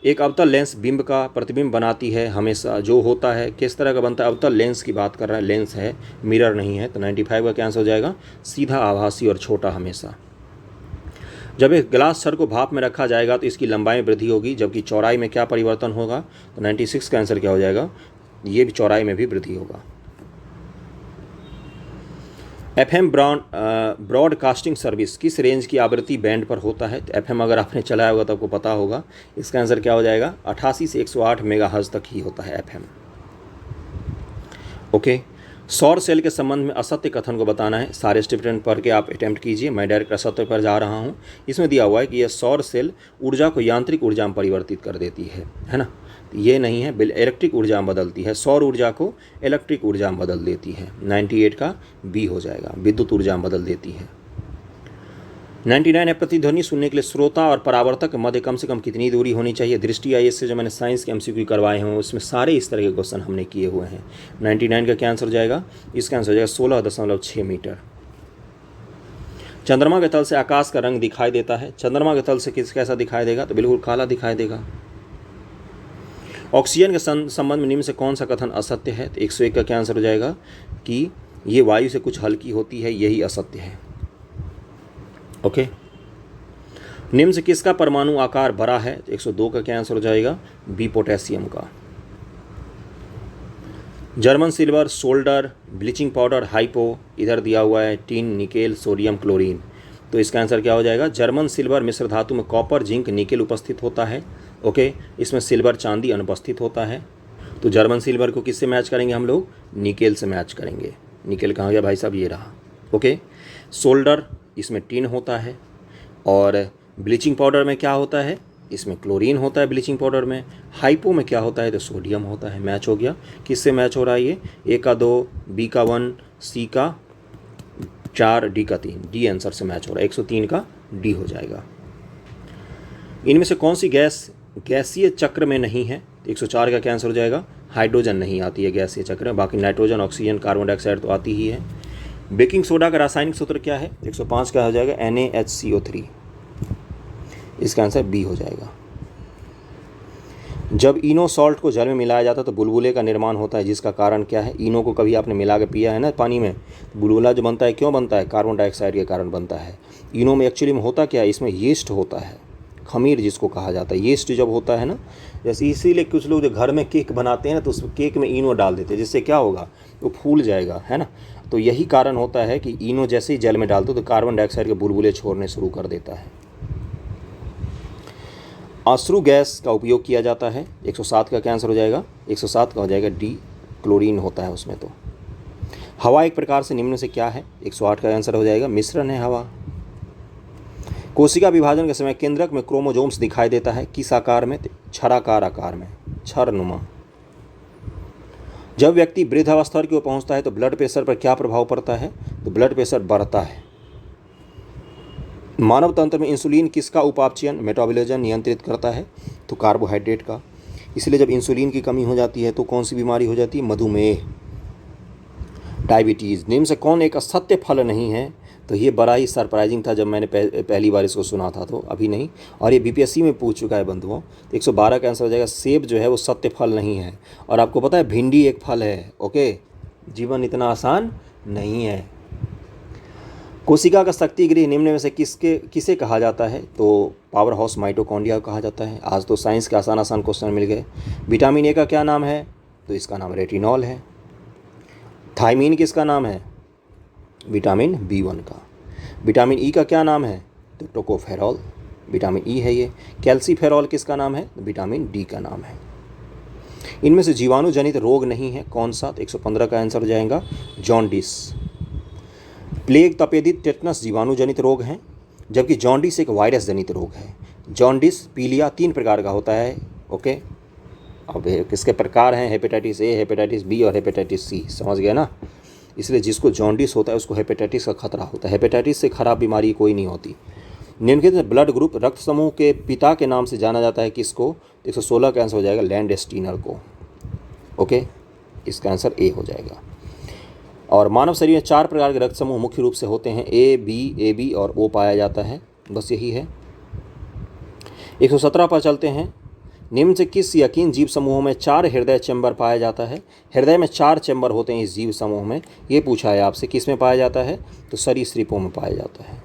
एक अवतल लेंस बिंब का प्रतिबिंब बनाती है हमेशा, जो होता है किस तरह का बनता है। अवतल लेंस की बात कर रहा है, लेंस है, मिरर नहीं है। तो 95 का क्या आंसर हो जाएगा, सीधा, आभासी और छोटा हमेशा। जब एक ग्लास छड़ को भाप में रखा जाएगा तो इसकी लंबाई में वृद्धि होगी, जबकि चौड़ाई में क्या परिवर्तन होगा। तो 96 का आंसर क्या हो जाएगा, ये भी चौड़ाई में भी वृद्धि होगा। FM ब्रॉडकास्टिंग सर्विस किस रेंज की आवृत्ति बैंड पर होता है। तो FM अगर आपने चलाया होगा तो आपको पता होगा। इसका आंसर क्या हो जाएगा, 88 से 108 मेगाहर्ट्ज तक ही होता है FM। ओके। सौर सेल के संबंध में असत्य कथन को बताना है। सारे स्टेटमेंट पढ़ के आप अटेम्प्ट कीजिए, मैं डायरेक्ट असत्य पर जा रहा हूँ। इसमें दिया हुआ है कि यह सौर सेल ऊर्जा को यांत्रिक ऊर्जा में परिवर्तित कर देती है ना। ये नहीं है, इलेक्ट्रिक ऊर्जा में बदलती है। सौर ऊर्जा को इलेक्ट्रिक ऊर्जा में बदल देती है। 98 का बी हो जाएगा, विद्युत ऊर्जा में बदल देती है। 99 है, प्रतिध्वनि सुनने के लिए श्रोता और परावर्तक मध्य कम से कम कितनी दूरी होनी चाहिए। दृष्टि आई से जो मैंने साइंस के MCQ करवाए हैं उसमें सारे इस तरह के क्वेश्चन हमने किए हुए हैं। 99 का क्या आंसर हो जाएगा, इसका आंसर हो जाएगा 16.6 मीटर। चंद्रमा के तल से आकाश का रंग दिखाई देता है। चंद्रमा के तल से कैसा दिखाई देगा, तो बिल्कुल काला दिखाई देगा। ऑक्सीजन के संबंध में निम्न से कौन सा कथन असत्य है। तो 101 का क्या आंसर हो जाएगा कि ये वायु से कुछ हल्की होती है, यही असत्य है। ओके। निम्न से किसका परमाणु आकार बड़ा है। तो 102 का क्या आंसर हो जाएगा, बी, पोटेशियम का। German silver, solder, bleaching powder, hypo, इधर दिया हुआ है टिन, निकेल, सोडियम, क्लोरीन। तो इसका आंसर क्या हो जाएगा, जर्मन सिल्वर मिश्र धातु में कॉपर, जिंक, निकेल उपस्थित होता है। ओके। इसमें सिल्वर, चांदी अनुपस्थित होता है। तो जर्मन सिल्वर को किससे मैच करेंगे हम लोग, निकेल से मैच करेंगे। निकेल कहाँ गया भाई साहब, ये रहा। ओके। सोल्डर, इसमें टिन होता है। और ब्लीचिंग पाउडर में क्या होता है, इसमें क्लोरीन होता है ब्लीचिंग पाउडर में। हाइपो में क्या होता है, तो सोडियम होता है। मैच हो गया। किससे मैच हो रहा है ये, ए का 2, बी का 1, सी का 4, डी का 3। डी आंसर से मैच हो रहा है। 103 का डी हो जाएगा। इनमें से कौन सी गैस गैसीय चक्र में नहीं है। 104 का क्या आंसर हो जाएगा, हाइड्रोजन नहीं आती है गैसीय चक्र में, बाकी नाइट्रोजन, ऑक्सीजन, कार्बन डाइऑक्साइड तो आती ही है। बेकिंग सोडा का रासायनिक सूत्र क्या है। 105 का हो जाएगा NaHCO3। इसका आंसर बी हो जाएगा। जब इनो सॉल्ट को जल में मिलाया जाता है तो बुलबुले का निर्माण होता है, जिसका कारण क्या है। इनो को कभी आपने मिला के पिया है ना पानी में, बुलबुला जो बनता है क्यों बनता है, कार्बन डाइऑक्साइड के कारण बनता है। इनो में एक्चुअली में होता क्या है, इसमें यीस्ट होता है, खमीर जिसको कहा जाता है। यीस्ट जब होता है ना, जैसे इसीलिए कुछ लोग जो घर में केक बनाते हैं ना, तो उस केक में इनो डाल देते हैं, जिससे क्या होगा, वो फूल जाएगा, है ना। तो यही कारण होता है कि इनो जैसे ही जल में डालते तो कार्बन डाइऑक्साइड के बुलबुले छोड़ने शुरू कर देता है। अश्रु गैस का उपयोग किया जाता है। 107 का क्या आंसर हो जाएगा, 107 का हो जाएगा डी, क्लोरीन होता है उसमें। तो हवा एक प्रकार से निम्न से क्या है। 108 का आंसर हो जाएगा मिश्रण है हवा। कोशिका विभाजन के समय केंद्रक में क्रोमोजोम्स दिखाई देता है, किस आकार में, छराकार आकार में, छरनुमा। जब व्यक्ति वृद्धावस्था की ओर पहुंचता है तो ब्लड प्रेशर पर क्या प्रभाव पड़ता है, तो ब्लड प्रेशर बढ़ता है। मानव तंत्र में इंसुलिन किसका उपापचयन, मेटाबॉलिज्म नियंत्रित करता है, तो कार्बोहाइड्रेट का। इसलिए जब इंसुलिन की कमी हो जाती है तो कौन सी बीमारी हो जाती है, मधुमेह, डायबिटीज़। निम्न से कौन एक असत्य फल नहीं है। तो ये बड़ा ही सरप्राइजिंग था जब मैंने पहली बार इसको सुना था, तो अभी नहीं, और ये BPSC में पूछ चुका है बंधुओं। तो 112 का आंसर हो जाएगा सेब जो है वो सत्य फल नहीं है। और आपको पता है भिंडी एक फल है। ओके। जीवन इतना आसान नहीं है। कोशिका का शक्ति गृह निम्न में से किसे कहा जाता है, तो पावर हाउस माइटोकॉन्ड्रिया कहा जाता है। आज तो साइंस के आसान आसान क्वेश्चन मिल गए। विटामिन ए का क्या नाम है, तो इसका नाम रेटिनॉल है। थायमीन किसका नाम है, विटामिन B1 का। विटामिन ई का क्या नाम है, तो इनमें से जीवाणु जनित रोग नहीं है कौन सा? तो 115 का आंसर हो जाएगा जॉन्डिस। प्लेग, तपेदिक, टेटनस जीवाणु जनित रोग हैं, जबकि जॉन्डिस एक वायरस जनित रोग है। जॉन्डिस, पीलिया 3 प्रकार का होता है। ओके, अब किसके प्रकार हैं? हेपेटाइटिस ए, हेपेटाइटिस बी और हेपेटाइटिस सी। समझ गए ना? इसलिए जिसको जॉन्डिस होता है उसको हेपेटाइटिस का खतरा होता है। हेपेटाइटिस से खराब बीमारी कोई नहीं होती। निम्नलिखित ब्लड ग्रुप रक्त समूह के पिता के नाम से जाना जाता है किसको? 116 का आंसर हो जाएगा लैंडस्टीनर को। ओके, इसका आंसर ए हो जाएगा। और मानव शरीर में 4 प्रकार के रक्त समूह मुख्य रूप से होते हैं, ए बी और ओ पाया जाता है, बस यही है। 117 पर चलते हैं। निम्न से किस यकीन जीव समूहों में 4 हृदय चैम्बर पाया जाता है? हृदय में 4 चैम्बर होते हैं इस जीव समूह में, ये पूछा है आपसे। किस में पाया जाता है? तो सरीसृपों में पाया जाता है।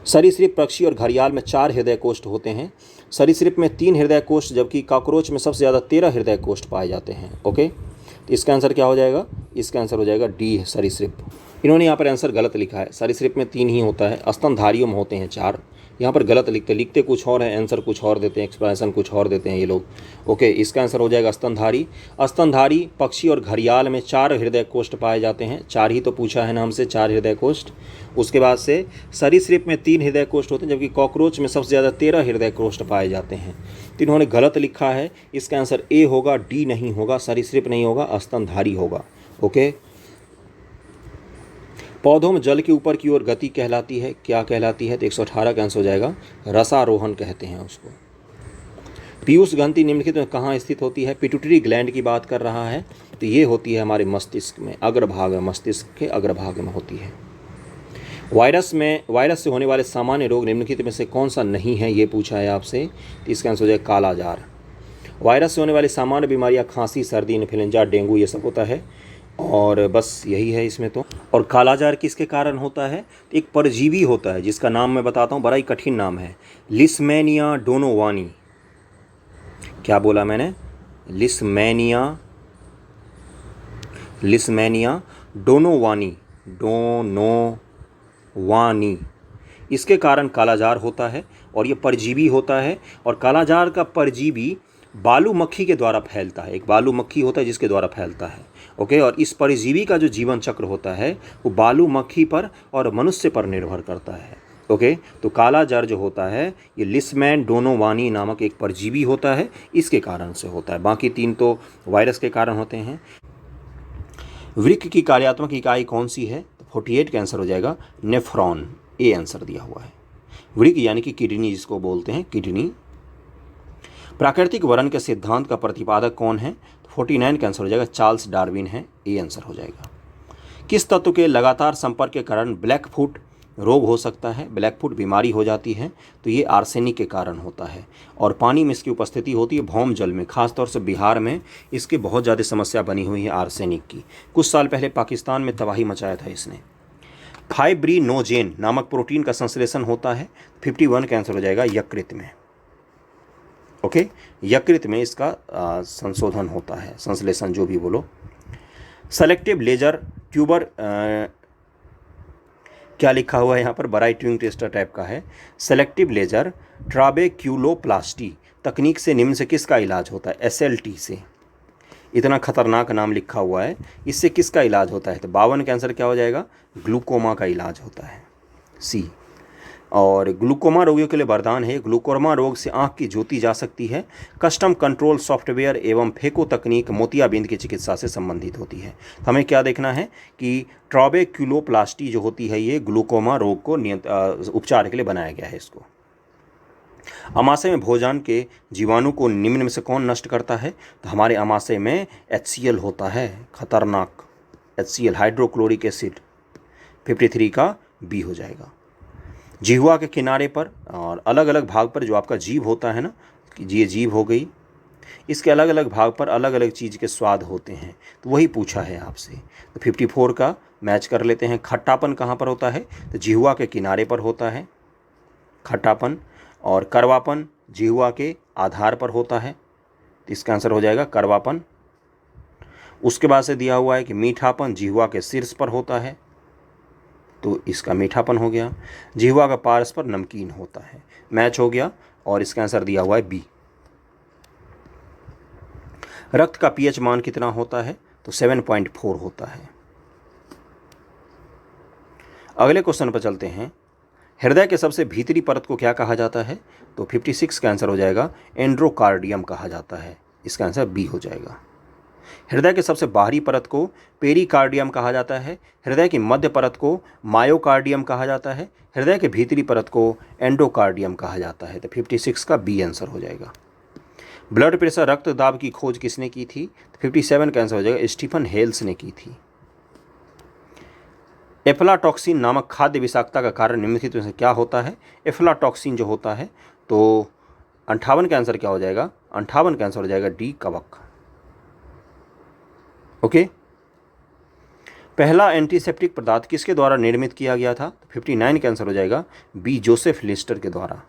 सरीसृप, पक्षी और घड़ियाल में 4 हृदय कोष्ठ होते हैं। सरीसृप में 3 हृदय कोष्ठ, जबकि कॉकरोच में सबसे ज़्यादा 13 हृदय कोष्ठ पाए जाते हैं। ओके, तो इसका आंसर क्या हो जाएगा? इसका आंसर हो जाएगा डी, सरीसृप। इन्होंने यहाँ पर आंसर गलत लिखा है। सरीसृप में 3 ही होता है, स्तनधारियों में होते हैं 4। यहाँ पर गलत लिखते कुछ और है, आंसर कुछ और देते हैं, एक्सप्लेनेशन कुछ और देते हैं ये लोग। ओके, इसका आंसर हो जाएगा स्तनधारी। स्तनधारी, पक्षी और घड़ियाल में 4 हृदय कोष्ठ पाए जाते हैं। 4 ही तो पूछा है ना हमसे, 4 हृदय कोष्ठ। उसके बाद से सरीसृप में 3 हृदय कोष्ठ होते हैं, जबकि कॉकरोच में सबसे ज़्यादा 13 हृदय कोष्ठ पाए जाते हैं। तो इन्होंने गलत लिखा है। इसका आंसर ए होगा, डी नहीं होगा, सरीसृप नहीं होगा, स्तनधारी होगा। ओके, पौधों में जल के ऊपर की ओर गति कहलाती है, क्या कहलाती है? तो 118 का आंसर हो जाएगा रसारोहण कहते हैं उसको। पीयूष ग्रंथि निम्नलिखित में कहाँ स्थित होती है? पिट्यूटरी ग्लैंड की बात कर रहा है, तो ये होती है हमारे मस्तिष्क में, अग्रभाग में, मस्तिष्क के अग्रभाग में होती है। वायरस से होने वाले सामान्य रोग निम्नलिखित में से कौन सा नहीं है, ये पूछा है आपसे। तो इसका आंसर हो जाएगा कालाजार। वायरस से होने वाली सामान्य बीमारियाँ खांसी, सर्दी, इन्फ्लुएंजा, डेंगू, ये सब होता है, और बस यही है इसमें तो। और कालाजार किसके कारण होता है? एक परजीवी होता है जिसका नाम मैं बताता हूँ, बड़ा ही कठिन नाम है, लिस्मेनिया डोनोवानी। क्या बोला मैंने? Leishmania donovani, donovani. इसके कारण कालाजार होता है और ये परजीवी होता है। और कालाजार का परजीवी बालू मक्खी के द्वारा फैलता है। एक बालू मक्खी होता है जिसके द्वारा फैलता है। ओके, और इस परजीवी का जो जीवन चक्र होता है वो बालू मक्खी पर और मनुष्य पर निर्भर करता है। ओके, तो कालाजार जो होता है ये लिस्मैन डोनोवानी नामक एक परजीवी होता है, इसके कारण से होता है। बाकी 3 तो वायरस के कारण होते हैं। वृक्क की कार्यात्मक इकाई कौन सी है? 48 का आंसर हो जाएगा नेफ्रॉन, ए आंसर दिया हुआ है। वृक्क यानी कि किडनी जिसको बोलते हैं, किडनी। प्राकृतिक वर्ण के सिद्धांत का प्रतिपादक कौन है? 49 का आंसर हो जाएगा चार्ल्स डार्विन है, ए आंसर हो जाएगा। किस तत्व के लगातार संपर्क के कारण ब्लैकफुट रोग हो सकता है? ब्लैकफुट बीमारी हो जाती है तो ये आर्सेनिक के कारण होता है, और पानी में इसकी उपस्थिति होती है, भौम जल में, खासतौर से बिहार में इसकी बहुत ज़्यादा समस्या बनी हुई है आर्सेनिक की। कुछ साल पहले पाकिस्तान में तबाही मचाया था इसने। फाइब्रिनोजेन नामक प्रोटीन का संश्लेषण होता है, 51 का आंसर हो जाएगा यकृत में। ओके, यकृत में इसका संशोधन होता है, संश्लेषण जो भी बोलो। सेलेक्टिव लेजर ट्यूबर, क्या लिखा हुआ है यहाँ पर? बड़ा ट्यूइंग टेस्टर टाइप का है। सेलेक्टिव लेजर ट्राबेक्यूलोप्लास्टी तकनीक से निम्न से किसका इलाज होता है? SLT से। इतना खतरनाक नाम लिखा हुआ है, इससे किसका इलाज होता है? तो 52 का आंसर क्या हो जाएगा? ग्लूकोमा का इलाज होता है, सी। और ग्लूकोमा रोगियों के लिए वरदान है। ग्लूकोमा रोग से आंख की ज्योति जा सकती है। कस्टम कंट्रोल सॉफ्टवेयर एवं फेको तकनीक मोतियाबिंद की चिकित्सा से संबंधित होती है। हमें क्या देखना है कि ट्राबेक्यूलोप्लास्टी जो होती है ये ग्लूकोमा रोग को उपचार के लिए बनाया गया है इसको। अमाशय में भोजन के जीवाणु को निम्न में से कौन नष्ट करता है? तो हमारे अमाशय में HCl होता है, खतरनाक HCl, हाइड्रोक्लोरिक एसिड। 53 का बी हो जाएगा। जिह्वा के किनारे पर और अलग अलग भाग पर जो आपका जीभ होता है ना, ये जीभ हो गई, इसके अलग अलग भाग पर अलग अलग चीज़ के स्वाद होते हैं, तो वही पूछा है आपसे। तो 54 का मैच कर लेते हैं। खट्टापन कहाँ पर होता है? तो जिह्वा के किनारे पर होता है खट्टापन, और कड़वापन जिह्वा के आधार पर होता है, तो इसका आंसर हो जाएगा कड़वापन। उसके बाद से दिया हुआ है कि मीठापन जिह्वा के शीर्ष पर होता है, तो इसका मीठापन हो गया। जिह्वा का पार्श्व पर नमकीन होता है, मैच हो गया, और इसका आंसर दिया हुआ है बी। रक्त का पीएच मान कितना होता है? तो 7.4 होता है। अगले क्वेश्चन पर चलते हैं। हृदय के सबसे भीतरी परत को क्या कहा जाता है? तो 56 का आंसर हो जाएगा एंड्रोकार्डियम कहा जाता है। इसका आंसर बी हो जाएगा। हृदय के सबसे बाहरी परत को पेरिकार्डियम कहा जाता है। हृदय की मध्य परत को मायोकार्डियम कहा जाता है। हृदय के भीतरी परत को एंडोकार्डियम कहा जाता है। तो 56 का बी आंसर हो जाएगा। ब्लड प्रेशर रक्त दाब की खोज किसने की थी? तो 57 का आंसर हो जाएगा स्टीफन हेल्स ने की थी। एफ्लाटॉक्सिन नामक खाद्य विषाक्तता का कारण निम्नलिखित में से क्या होता है? एफ्लाटॉक्सिन जो होता है, तो 58 का आंसर क्या हो जाएगा? 58 का आंसर हो जाएगा डी कवक। ओके। पहला एंटीसेप्टिक पदार्थ किसके द्वारा निर्मित किया गया था? 59 का आंसर हो जाएगा बी जोसेफ लिस्टर के द्वारा।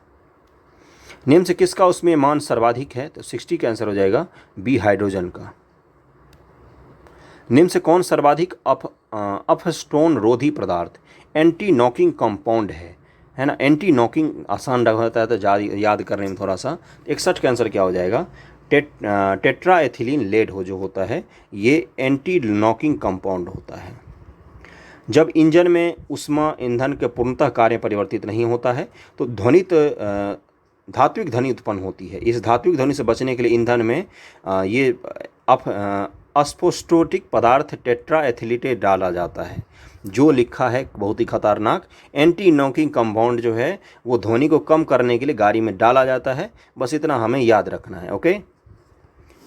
निम्न से किसका उसमें मान सर्वाधिक है? तो 60 का आंसर हो जाएगा बी हाइड्रोजन का। निम्न से कौन सर्वाधिक अपस्टोन रोधी पदार्थ एंटी नॉकिंग कंपाउंड है ना? एंटी नॉकिंग आसान रहता है तो याद करने में थोड़ा सा। 61 का आंसर क्या हो जाएगा? टेट्राएथिलीन लेड हो जो होता है, ये एंटी नॉकिंग कंपाउंड होता है। जब इंजन में ऊष्मा ईंधन के पूर्णतः कार्य परिवर्तित नहीं होता है तो धात्विक ध्वनि उत्पन्न होती है। इस धात्विक ध्वनि से बचने के लिए ईंधन में ये अस्फोस्टोटिक पदार्थ टेट्राएथिलीटेट डाला जाता है, जो लिखा है बहुत ही खतरनाक। एंटी नॉकिंग कंपाउंड जो है वो ध्वनि को कम करने के लिए गाड़ी में डाला जाता है। बस इतना हमें याद रखना है। ओके,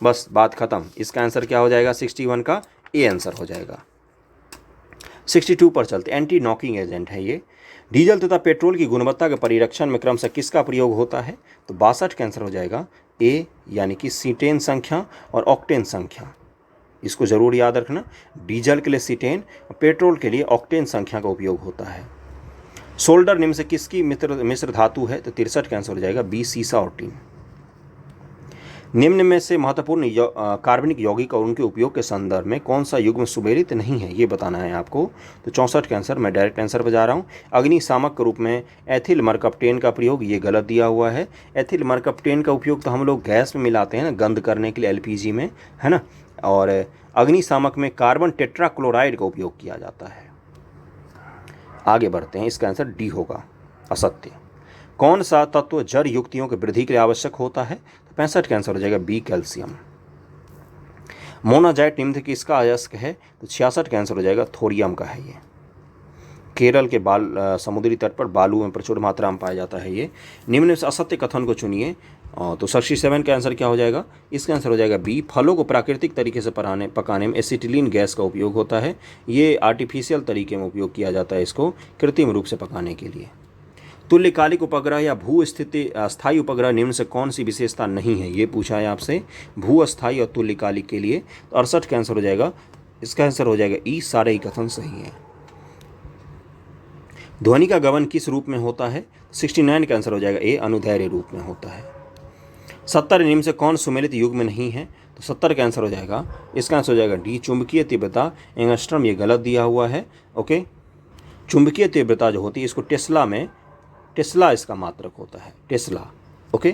बस बात खत्म। इसका आंसर क्या हो जाएगा? 61 का ए आंसर हो जाएगा। 62 पर चलते। एंटी नॉकिंग एजेंट है ये। डीजल तथा पेट्रोल की गुणवत्ता के परिरक्षण में क्रमशः किसका प्रयोग होता है? तो 62 का आंसर हो जाएगा ए, यानी कि सीटेन संख्या और ऑक्टेन संख्या। इसको जरूर याद रखना। डीजल के लिए सीटेन, पेट्रोल के लिए ऑक्टेन संख्या का उपयोग होता है। सोल्डर निम्न से किसकी मिश्र धातु है? तो 63 का आंसर हो जाएगा बी सीसा और टीन। निम्न में से महत्वपूर्ण कार्बनिक यौगिक और उनके उपयोग के संदर्भ में कौन सा युग्म सुमेलित नहीं है, ये बताना है आपको। तो 64 का आंसर, मैं डायरेक्ट आंसर पर जा रहा हूँ। अग्निशामक के रूप में एथिल मरकप्टेन का प्रयोग, ये गलत दिया हुआ है। एथिल मरकप्टेन का उपयोग तो हम लोग गैस में मिलाते हैं ना, गंध करने के लिए एलपीजी में, है ना। और अग्निशामक में कार्बन टेट्राक्लोराइड का उपयोग किया जाता है। आगे बढ़ते हैं। इसका आंसर डी होगा, असत्य। कौन सा तत्व जड़ युक्तियों की वृद्धि के लिए आवश्यक होता है? तो 65 का आंसर हो जाएगा बी कैल्शियम। मोनाजाइट निम्न की इसका अयस्क है? तो 66 का आंसर हो जाएगा थोरियम का है ये। केरल के समुद्री तट पर बालू में प्रचुर मात्रा में पाया जाता है ये। निम्न से असत्य कथन को चुनिए। तो 67 का आंसर क्या हो जाएगा? इसका आंसर हो जाएगा बी। फलों को प्राकृतिक तरीके से पकाने में एसिटिलीन गैस का उपयोग होता है। ये आर्टिफिशियल तरीके में उपयोग किया जाता है, इसको कृत्रिम रूप से पकाने के लिए। तुल्यकालिक उपग्रह या भू स्थिति अस्थायी उपग्रह निम्न से कौन सी विशेषता नहीं है, ये पूछा है आपसे। भू अस्थायी और तुल्यकालिक के लिए तो 68 का आंसर हो जाएगा, इसका आंसर हो जाएगा ई। सारे ही कथन सही है। ध्वनि का गमन किस रूप में होता है? 69 का आंसर हो जाएगा ए, अनुदैर्घ्य रूप में होता है। 70 निम्न से कौन सुमेलित युग्म नहीं है? तो 70 का आंसर हो जाएगा, इसका आंसर हो जाएगा डी, चुंबकीय तीव्रता एंगस्ट्रम। ये गलत दिया हुआ है। ओके, चुंबकीय तीव्रता जो होती है इसको टेस्ला इसका मात्रक होता है, टेस्ला। ओके।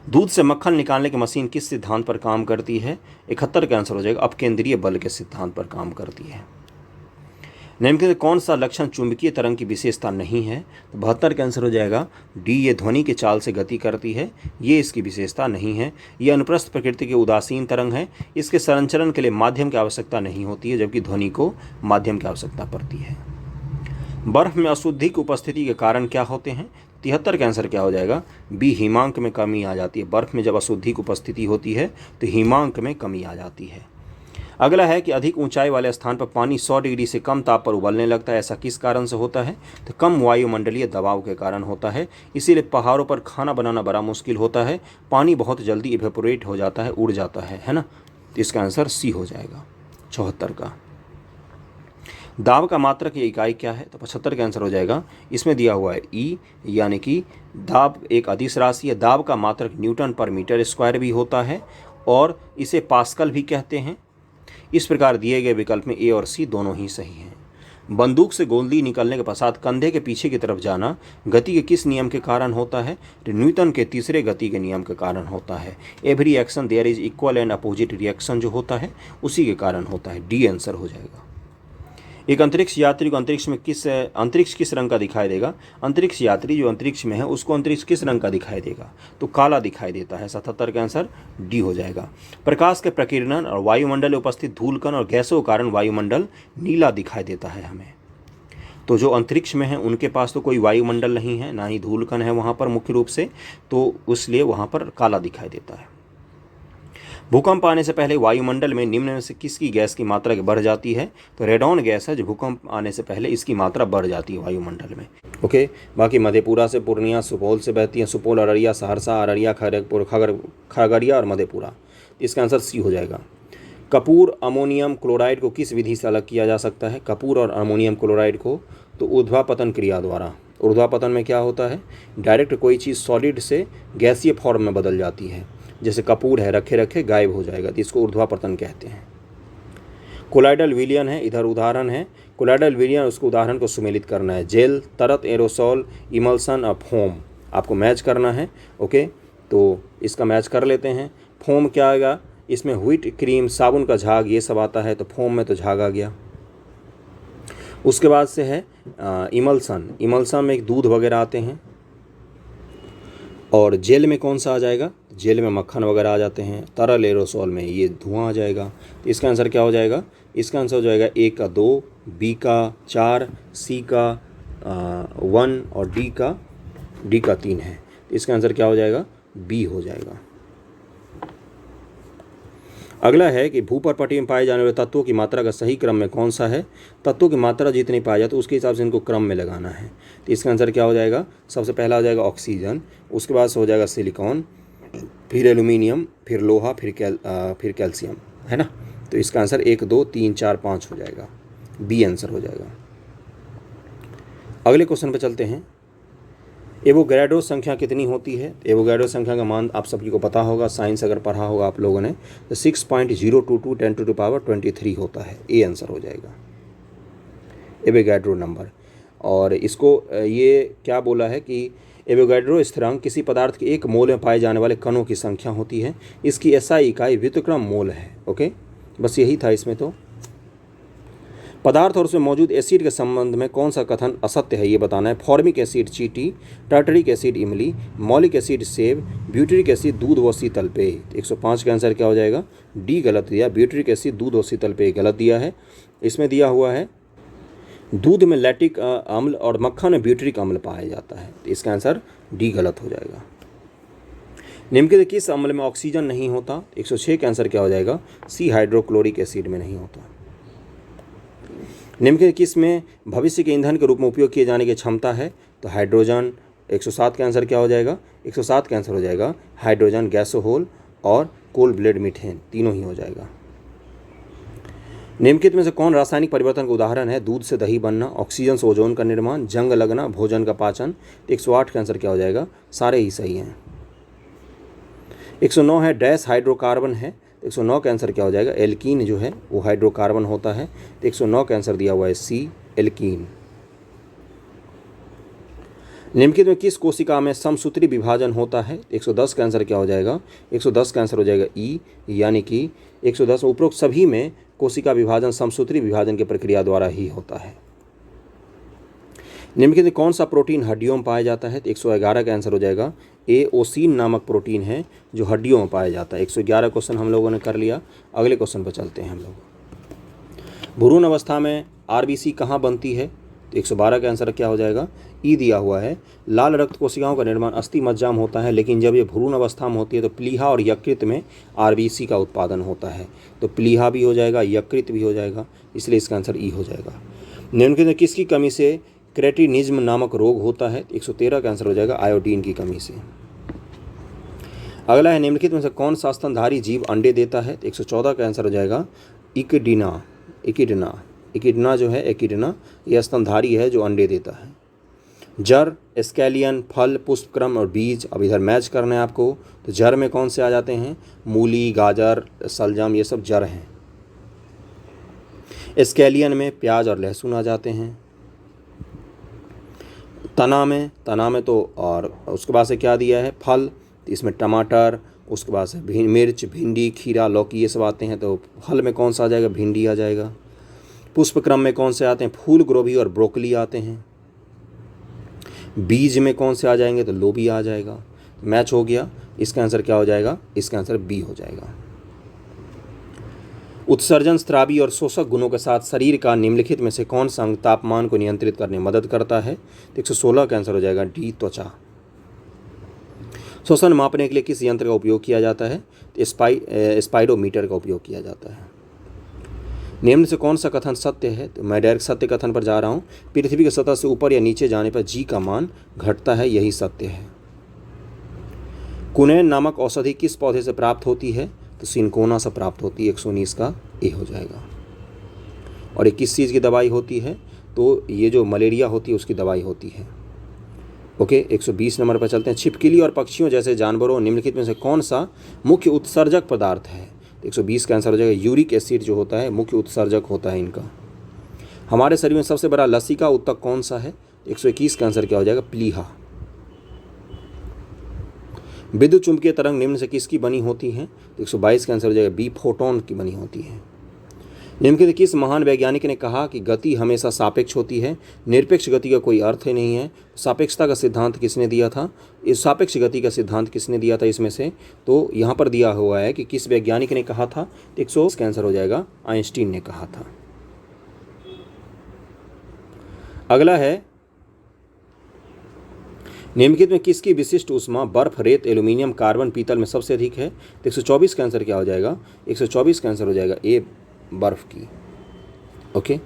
दूध से मक्खन निकालने की मशीन किस सिद्धांत पर काम करती है? 71 का आंसर हो जाएगा अपकेंद्रीय बल के सिद्धांत पर काम करती है। निम्न में कौन सा लक्षण चुंबकीय तरंग की विशेषता नहीं है? तो 72 का आंसर हो जाएगा डी, ये ध्वनि के चाल से गति करती है, ये इसकी विशेषता नहीं है। ये अनुप्रस्थ प्रकृति की उदासीन तरंग है। इसके संचरण के लिए माध्यम की आवश्यकता नहीं होती है, जबकि ध्वनि को माध्यम की आवश्यकता पड़ती है। बर्फ में अशुद्धि की उपस्थिति के कारण क्या होते हैं? 73 का आंसर क्या हो जाएगा? बी, हिमांक में कमी आ जाती है। बर्फ में जब अशुद्धि की उपस्थिति होती है तो हिमांक में कमी आ जाती है। अगला है कि अधिक ऊंचाई वाले स्थान पर पानी 100 डिग्री से कम ताप पर उबलने लगता है, ऐसा किस कारण से होता है? तो कम वायुमंडलीय दबाव के कारण होता है। इसीलिए पहाड़ों पर खाना बनाना बड़ा मुश्किल होता है। पानी बहुत जल्दी इवेपोरेट हो जाता है, उड़ जाता है ना। तो इसका आंसर सी हो जाएगा, 74 का। दाब का मात्रक या इकाई क्या है? तो 75 का आंसर हो जाएगा, इसमें दिया हुआ है ई, यानी कि दाब एक अदिश राशि है। दाब का मात्रक न्यूटन पर मीटर स्क्वायर भी होता है और इसे पास्कल भी कहते हैं। इस प्रकार दिए गए विकल्प में ए और सी दोनों ही सही हैं। बंदूक से गोली निकलने के पश्चात कंधे के पीछे की तरफ जाना गति के किस नियम के कारण होता है? तो न्यूटन के तीसरे गति के नियम के कारण होता है। Every action there is equal and opposite reaction जो होता है उसी के कारण होता है। डी आंसर हो जाएगा। एक अंतरिक्ष यात्री को अंतरिक्ष किस रंग का दिखाई देगा? अंतरिक्ष यात्री जो अंतरिक्ष में है उसको अंतरिक्ष किस रंग का दिखाई देगा? तो काला दिखाई देता है। 77 का आंसर डी हो जाएगा। प्रकाश के प्रकीर्णन और वायुमंडल में उपस्थित धूलकण और गैसों के कारण वायुमंडल नीला दिखाई देता है हमें। तो जो अंतरिक्ष में है उनके पास तो कोई वायुमंडल नहीं है, ना ही धूलकण है वहाँ पर मुख्य रूप से, तो इसलिए वहाँ पर काला दिखाई देता है। भूकंप आने से पहले वायुमंडल में निम्न में से किसकी गैस की मात्रा बढ़ जाती है? तो रेडॉन गैस है जो भूकंप आने से पहले इसकी मात्रा बढ़ जाती है वायुमंडल में। ओके, बाकी मधेपुरा से पूर्णिया, सुपौल से बहती है, सुपौल, अररिया, सहरसा, अररिया, खगड़िया और मधेपुरा। इसका आंसर सी हो जाएगा। कपूर अमोनियम क्लोराइड को किस विधि से अलग किया जा सकता है? कपूर और अमोनियम क्लोराइड को तो ऊर्ध्वापतन क्रिया द्वारा। ऊर्ध्वापतन में क्या होता है? डायरेक्ट कोई चीज़ सॉलिड से गैसीय फॉर्म में बदल जाती है। जैसे कपूर है, रखे रखे गायब हो जाएगा, तो इसको ऊर्ध्वापतन कहते हैं। कोलाइडल विलयन है, इधर उदाहरण है। कोलाइडल विलयन, उसको उदाहरण को सुमेलित करना है। जेल, तरत, एरोसोल, इमल्सन और फोम आपको मैच करना है। ओके, तो इसका मैच कर लेते हैं। फोम क्या आएगा? इसमें व्हीट क्रीम, साबुन का झाग, ये सब आता है, तो फोम में तो झाग आ गया। उसके बाद से है इमल्सन। इमल्सन में एक दूध वगैरह आते हैं। और जेल में कौन सा आ जाएगा? जेल में मक्खन वगैरह आ जाते हैं। तरल एरोसोल में ये धुआं आ जाएगा। तो इसका आंसर क्या हो जाएगा? इसका आंसर हो जाएगा ए का 2, बी का 4, सी का 1 और डी का 3 है। तो इसका आंसर क्या हो जाएगा? बी हो जाएगा। अगला है कि भूपर्पटी में पाए जाने वाले तत्वों की मात्रा का सही क्रम में कौन सा है? तत्वों की मात्रा जितनी पाई जाती है उसके हिसाब से इनको क्रम में लगाना है। तो इसका आंसर क्या हो जाएगा? सबसे पहला हो जाएगा ऑक्सीजन, उसके बाद से हो जाएगा सिलिकॉन, फिर एल्यूमिनियम, फिर लोहा, फिर कैल्शियम, है ना। तो इसका आंसर 1, 2, 3, 4, 5 हो जाएगा। बी आंसर हो जाएगा। अगले क्वेश्चन पर चलते हैं। एवोगैड्रो संख्या कितनी होती है? एवोगैड्रो संख्या का मान आप सभी को पता होगा, साइंस अगर पढ़ा होगा आप लोगों ने, तो 6.022 10⁻23 होता है। ए आंसर हो जाएगा एवोगैड्रो नंबर। और इसको ये क्या बोला है कि एवोगैड्रो स्थिरांक किसी पदार्थ के 1 मोल में पाए जाने वाले कणों की संख्या होती है। इसकी एसआई इकाई व्युत्क्रम मोल है। ओके, बस यही था इसमें। तो पदार्थ और उसमें मौजूद एसिड के संबंध में कौन सा कथन असत्य है ये बताना है। फॉर्मिक एसिड चींटी, टार्टरिक एसिड इमली, मौलिक एसिड सेब, ब्यूटरिक एसिड दूध व शीतल पेय। 105 का आंसर क्या हो जाएगा? डी गलत दिया। ब्यूटरिक एसिड दूध व शीतल पेय गलत दिया है। इसमें दिया हुआ है दूध में लैक्टिक अम्ल और मक्खन में ब्यूटरिक अम्ल पाया जाता है। तो इसका आंसर डी गलत हो जाएगा। निम्नलिखित किस अम्ल में ऑक्सीजन नहीं होता? 106 का आंसर क्या हो जाएगा? सी हाइड्रोक्लोरिक एसिड में नहीं होता। निम्नलिखित किस में भविष्य के ईंधन के रूप में उपयोग किए जाने की क्षमता है? तो हाइड्रोजन। 107 का आंसर क्या हो जाएगा? 107 का आंसर हो जाएगा हाइड्रोजन, गैसोहोल और कोल ब्लेड मीथेन, तीनों ही हो जाएगा। निम्नलिखित में से कौन रासायनिक परिवर्तन का उदाहरण है? दूध से दही बनना, ऑक्सीजन से ओजोन का निर्माण, जंग लगना, भोजन का पाचन। 108 का आंसर क्या हो जाएगा? सारे ही सही हैं। 109 है डैश हाइड्रोकार्बन है। 109 का आंसर क्या हो जाएगा? एल्कीन जो है वो हाइड्रोकार्बन होता है। तो 109 का आंसर दिया हुआ है सी, एल्कीन। निम्नलिखित में किस कोशिका में समसूत्री विभाजन होता है? 110 का आंसर क्या हो जाएगा? 110 का आंसर हो जाएगा ई, यानी कि 110 उपरोक्त सभी में कोशिका विभाजन समसूत्री विभाजन की प्रक्रिया द्वारा ही होता है। निम्नलिखित में कौन सा प्रोटीन हड्डियों में पाया जाता है? 111 का आंसर हो जाएगा एओसिन नामक प्रोटीन है जो हड्डियों में पाया जाता है। 111 क्वेश्चन हम लोगों ने कर लिया। अगले क्वेश्चन पर चलते हैं हम लोग। भ्रूण अवस्था में आरबीसी कहाँ बनती है? 112 का आंसर क्या हो जाएगा? ई दिया हुआ है। लाल रक्त कोशिकाओं का निर्माण अस्थि मज्जा में होता है, लेकिन जब ये भ्रूण अवस्था में होती है तो प्लीहा और यकृत में आरबीसी का उत्पादन होता है। तो प्लीहा भी हो जाएगा, यकृत भी हो जाएगा, इसलिए इसका आंसर ई हो जाएगा। निम्नलिखित में किसकी कमी से क्रेटिनिज्म नामक रोग होता है? 113 का आंसर हो जाएगा आयोडीन की कमी से। अगला है निम्नलिखित में से कौन सा स्तनधारी जीव अंडे देता है? 114 का आंसर हो जाएगा इकिडिना। इकिडना जो है, एकिडना, यह स्तनधारी है जो अंडे देता है। जड़, स्कैलियन, फल, पुष्पक्रम और बीज। अब इधर मैच करना है आपको। तो जड़ में कौन से आ जाते हैं? मूली, गाजर, सलजम, ये सब जड़ हैं। स्केलियन में प्याज और लहसुन आ जाते हैं। तना में तो और उसके बाद से क्या दिया है, फल, तो इसमें टमाटर, उसके बाद से मिर्च, भिंडी, खीरा, लौकी, ये सब आते हैं। तो फल में कौन सा आ जाएगा, भिंडी आ जाएगा। पुष्प क्रम में कौन से आते हैं, फूल गोभी और ब्रोकली आते हैं। बीज में कौन से आ जाएंगे, तो लोबी आ जाएगा। मैच हो गया। इसका आंसर क्या हो जाएगा, इसका आंसर बी हो जाएगा। उत्सर्जन स्रावी और शोषक गुणों के साथ शरीर का निम्नलिखित में से कौन सा अंग तापमान को नियंत्रित करने में मदद करता है, तो 116 का आंसर हो जाएगा डी, त्वचा। श्वसन मापने के लिए किस यंत्र का उपयोग किया जाता है, तो स्पाइरोमीटर का उपयोग किया जाता है। निम्न से कौन सा कथन सत्य है, तो मैं डायरेक्ट सत्य कथन पर जा रहा हूँ। पृथ्वी की सतह से ऊपर या नीचे जाने पर जी का मान घटता है, यही सत्य है। कुनैन नामक औषधि किस पौधे से प्राप्त होती है, तो सिनकोना से प्राप्त होती है। 119 का ए हो जाएगा। और ये किस चीज़ की दवाई होती है, तो ये जो मलेरिया होती है उसकी दवाई होती है। ओके, 120 नंबर पर चलते हैं। छिपकली और पक्षियों जैसे जानवरों निम्नलिखित में से कौन सा मुख्य उत्सर्जक पदार्थ है, 120 का आंसर हो जाएगा यूरिक एसिड जो होता है मुख्य उत्सर्जक होता है इनका। हमारे शरीर में सबसे बड़ा लसिका उत्तक कौन सा है, 121 का आंसर क्या हो जाएगा, प्लीहा। विद्युत चुंबकीय तरंग निम्न से किसकी बनी होती है, तो 122 का आंसर हो जाएगा बी, फोटोन की बनी होती है। निम्नलिखित किस महान वैज्ञानिक ने कहा कि गति हमेशा सापेक्ष होती है, निरपेक्ष गति का कोई अर्थ ही नहीं है। सापेक्षता का सिद्धांत किसने दिया था, इस सापेक्ष गति का सिद्धांत किसने दिया था इसमें से, तो यहाँ पर दिया हुआ है कि किस वैज्ञानिक ने कहा था, 100 का आंसर हो जाएगा आइंस्टीन ने कहा था। अगला है निम्नलिखित में किसकी विशिष्ट ऊष्मा बर्फ, रेत, एल्यूमिनियम, कार्बन, पीतल में सबसे अधिक है, तो 124 का आंसर क्या हो जाएगा, 124 का आंसर हो जाएगा ए, बर्फ की। ओके,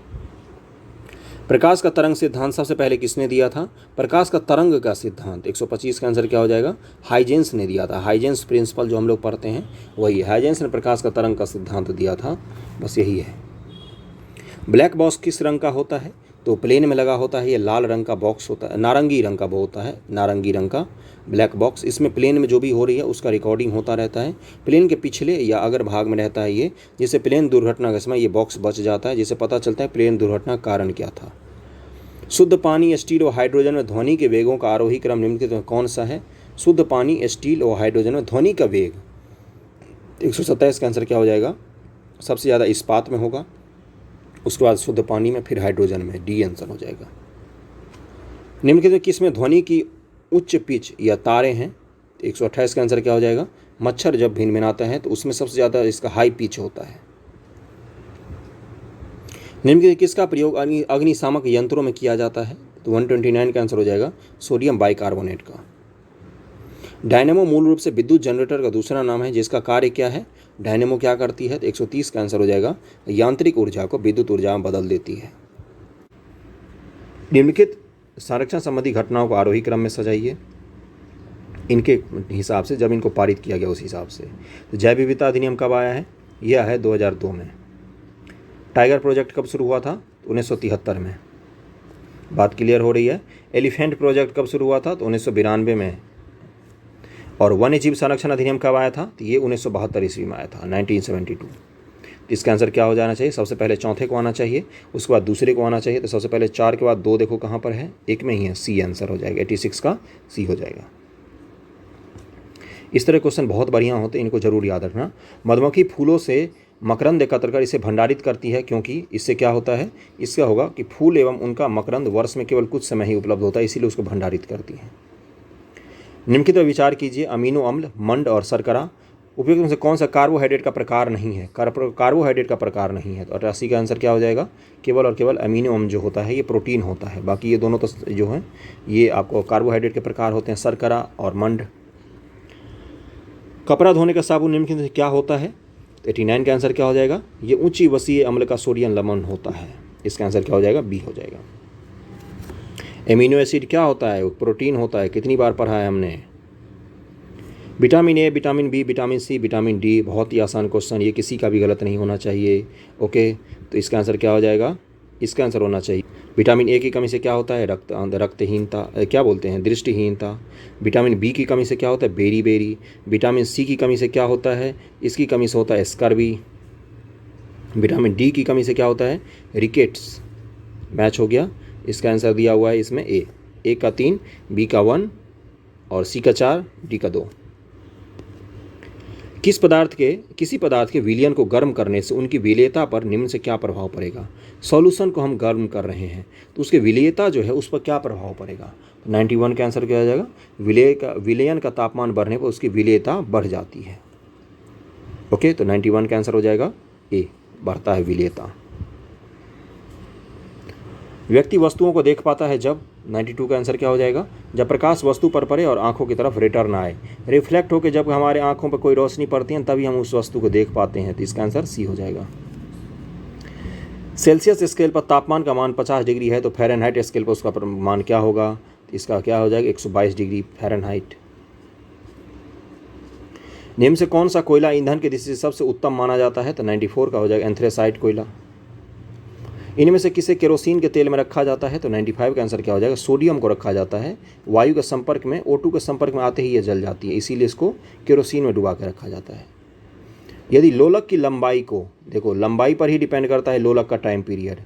प्रकाश का तरंग सिद्धांत सबसे पहले किसने दिया था, प्रकाश का तरंग का सिद्धांत 125 का आंसर क्या हो जाएगा, हाइजेंस ने दिया था। हाइजेंस प्रिंसिपल जो हम लोग पढ़ते हैं वही है, हाइजेंस ने प्रकाश का तरंग का सिद्धांत दिया था, बस यही है। ब्लैक बॉक्स किस रंग का होता है, तो प्लेन में लगा होता है, ये लाल रंग का बॉक्स होता है, नारंगी रंग का वो होता है, नारंगी रंग का ब्लैक बॉक्स। इसमें प्लेन में जो भी हो रही है उसका रिकॉर्डिंग होता रहता है। प्लेन के पिछले या अगर भाग में रहता है ये, जिससे प्लेन दुर्घटना के समय ये बॉक्स बच जाता है, जिससे पता चलता है प्लेन दुर्घटना का कारण क्या था। शुद्ध पानी, स्टील और हाइड्रोजन में ध्वनि के वेगों का आरोही क्रम निम्नलिखित में कौन सा है, शुद्ध पानी, स्टील और हाइड्रोजन में ध्वनि का वेग, 127 का आंसर क्या हो जाएगा, सबसे ज़्यादा इस्पात में होगा, उसके बाद शुद्ध पानी में, फिर हाइड्रोजन में, डी आंसर हो जाएगा। निम्नलिखित में किस में ध्वनि की उच्च पिच या तारे हैं, 128 का आंसर क्या हो जाएगा, मच्छर जब भिनभिनाता है तो उसमें सबसे ज़्यादा इसका हाई पिच होता है। निम्नलिखित किसका प्रयोग अग्निशामक यंत्रों में किया जाता है, तो 129 का आंसर हो जाएगा सोडियम बाइकार्बोनेट का। डायनेमो मूल रूप से विद्युत जनरेटर का दूसरा नाम है, जिसका कार्य क्या है, डायनेमो क्या करती है, तो 130 का आंसर हो जाएगा यांत्रिक ऊर्जा को विद्युत ऊर्जा में बदल देती है। निम्नलिखित संरक्षण संबंधी घटनाओं को आरोही क्रम में सजाइए इनके हिसाब से, जब इनको पारित किया गया उस हिसाब से। तो जैव विविधता अधिनियम कब आया है, यह है 2002 में। टाइगर प्रोजेक्ट कब शुरू हुआ था, 1973 में, बात क्लियर हो रही है। एलिफेंट प्रोजेक्ट कब शुरू हुआ था, तो 1992 में। और वन्यजीव संरक्षण अधिनियम कब आया था, तो ये 1972 ईस्वी में आया था, 1972। इसका आंसर क्या हो जाना चाहिए, सबसे पहले चौथे को आना चाहिए, उसके बाद दूसरे को आना चाहिए। तो सबसे पहले 4 के बाद 2 देखो कहाँ पर है, एक में ही है, सी आंसर हो जाएगा, 86 का सी हो जाएगा। इस तरह क्वेश्चन बहुत बढ़िया होते हैं, इनको जरूर याद रखना। मधुमक्खी फूलों से मकरंद एकत्र कर इसे भंडारित करती है, क्योंकि इससे क्या होता है, इसका होगा कि फूल एवं उनका मकरंद वर्ष में केवल कुछ समय ही उपलब्ध होता है, इसीलिए उसको भंडारित करती है। निम्नलिखित पर विचार कीजिए, अमीनो अम्ल, मंड और शर्करा उपयुक्त में से कौन सा कार्बोहाइड्रेट का प्रकार नहीं है, कार्बोहाइड्रेट का प्रकार नहीं है, तो 88 का आंसर क्या हो जाएगा, केवल और केवल अमीनो अम्ल जो होता है ये प्रोटीन होता है, बाकी ये दोनों तो जो हैं ये आपको कार्बोहाइड्रेट के प्रकार होते हैं, शर्करा और मंड। कपड़ा धोने का साबुन निम्नलिखित में क्या होता है, 89 का आंसर क्या हो जाएगा, ये ऊंची वसीय अम्ल का सोडियम लवण होता है, इसका आंसर क्या हो जाएगा, बी हो जाएगा। एमिनो एसिड क्या होता है, प्रोटीन होता है, कितनी बार पढ़ा है हमने। Vitamin A, vitamin B, vitamin C, vitamin D, बहुत ही आसान क्वेश्चन, ये किसी का भी गलत नहीं होना चाहिए। ओके, तो इसका आंसर क्या हो जाएगा, इसका आंसर होना चाहिए विटामिन ए की कमी से क्या होता है, रक्तहीनता, क्या बोलते हैं, दृष्टिहीनता। विटामिन बी की कमी से क्या होता है, बेरी। विटामिन सी की कमी से क्या होता है, इसकी कमी से होता है स्कर्वी। विटामिन डी की कमी से क्या होता है, रिकेट्स। मैच हो गया। इसका आंसर दिया हुआ है इसमें ए का 3, बी का 1 और सी का 4, डी का 2। किसी पदार्थ के विलयन को गर्म करने से उनकी विलेयता पर निम्न से क्या प्रभाव पड़ेगा। सॉल्यूशन को हम गर्म कर रहे हैं तो उसके विलेयता जो है उस पर क्या प्रभाव पड़ेगा। तो 91 का आंसर क्या आ जाएगा, विलयन का तापमान बढ़ने पर उसकी विलेयता बढ़ जाती है। ओके, तो 91 का आंसर हो जाएगा ए, बढ़ता है विलेयता। व्यक्ति वस्तुओं को देख पाता है जब, 92 का आंसर क्या हो जाएगा, जब प्रकाश वस्तु पर पड़े और आंखों की तरफ रिटर्न आए। रिफ्लेक्ट होकर जब हमारे आंखों पर कोई रोशनी पड़ती है तभी हम उस वस्तु को देख पाते हैं। तो इसका आंसर सी हो जाएगा। सेल्सियस स्केल पर तापमान का मान 50 डिग्री है तो फ़ारेनहाइट स्केल पर उसका मान क्या होगा। तो इसका क्या हो जाएगा, 122 डिग्री फ़ारेनहाइट। निम्न से कौन सा कोयला ईंधन की दृष्टि से सबसे उत्तम माना जाता है। तो 94 का हो जाएगा एंथ्रेसाइट कोयला। इनमें से किसे केरोसिन के तेल में रखा जाता है। तो 95 का आंसर क्या हो जाएगा, सोडियम को रखा जाता है। वायु के संपर्क में, O2 के संपर्क में आते ही ये जल जाती है, इसीलिए इसको केरोसिन में डुबा के रखा जाता है। यदि लोलक की लंबाई को, देखो लंबाई पर ही डिपेंड करता है लोलक का टाइम पीरियड,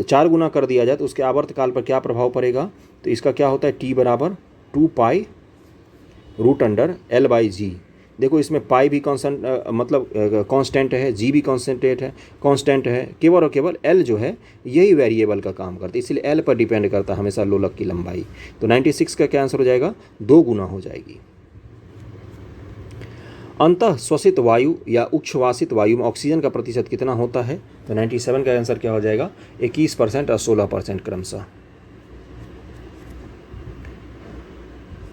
4 गुना कर दिया जाए तो उसके आवर्तकाल पर क्या प्रभाव पड़ेगा। तो इसका क्या होता है, T बराबर 2π√L/G। देखो इसमें पाई भी कांस्टेंट है, जी भी कांस्टेंट है, केवल और केवल एल जो है यही वेरिएबल का काम करता है, इसलिए एल पर डिपेंड करता है हमेशा लोलक की लंबाई। तो 96 का क्या आंसर हो जाएगा, 2 गुना हो जाएगी। अंतः श्वसित वायु या उच्छ्वासित वायु में ऑक्सीजन का प्रतिशत कितना होता है। तो 97 का आंसर क्या हो जाएगा, 21% और 16% क्रमशः।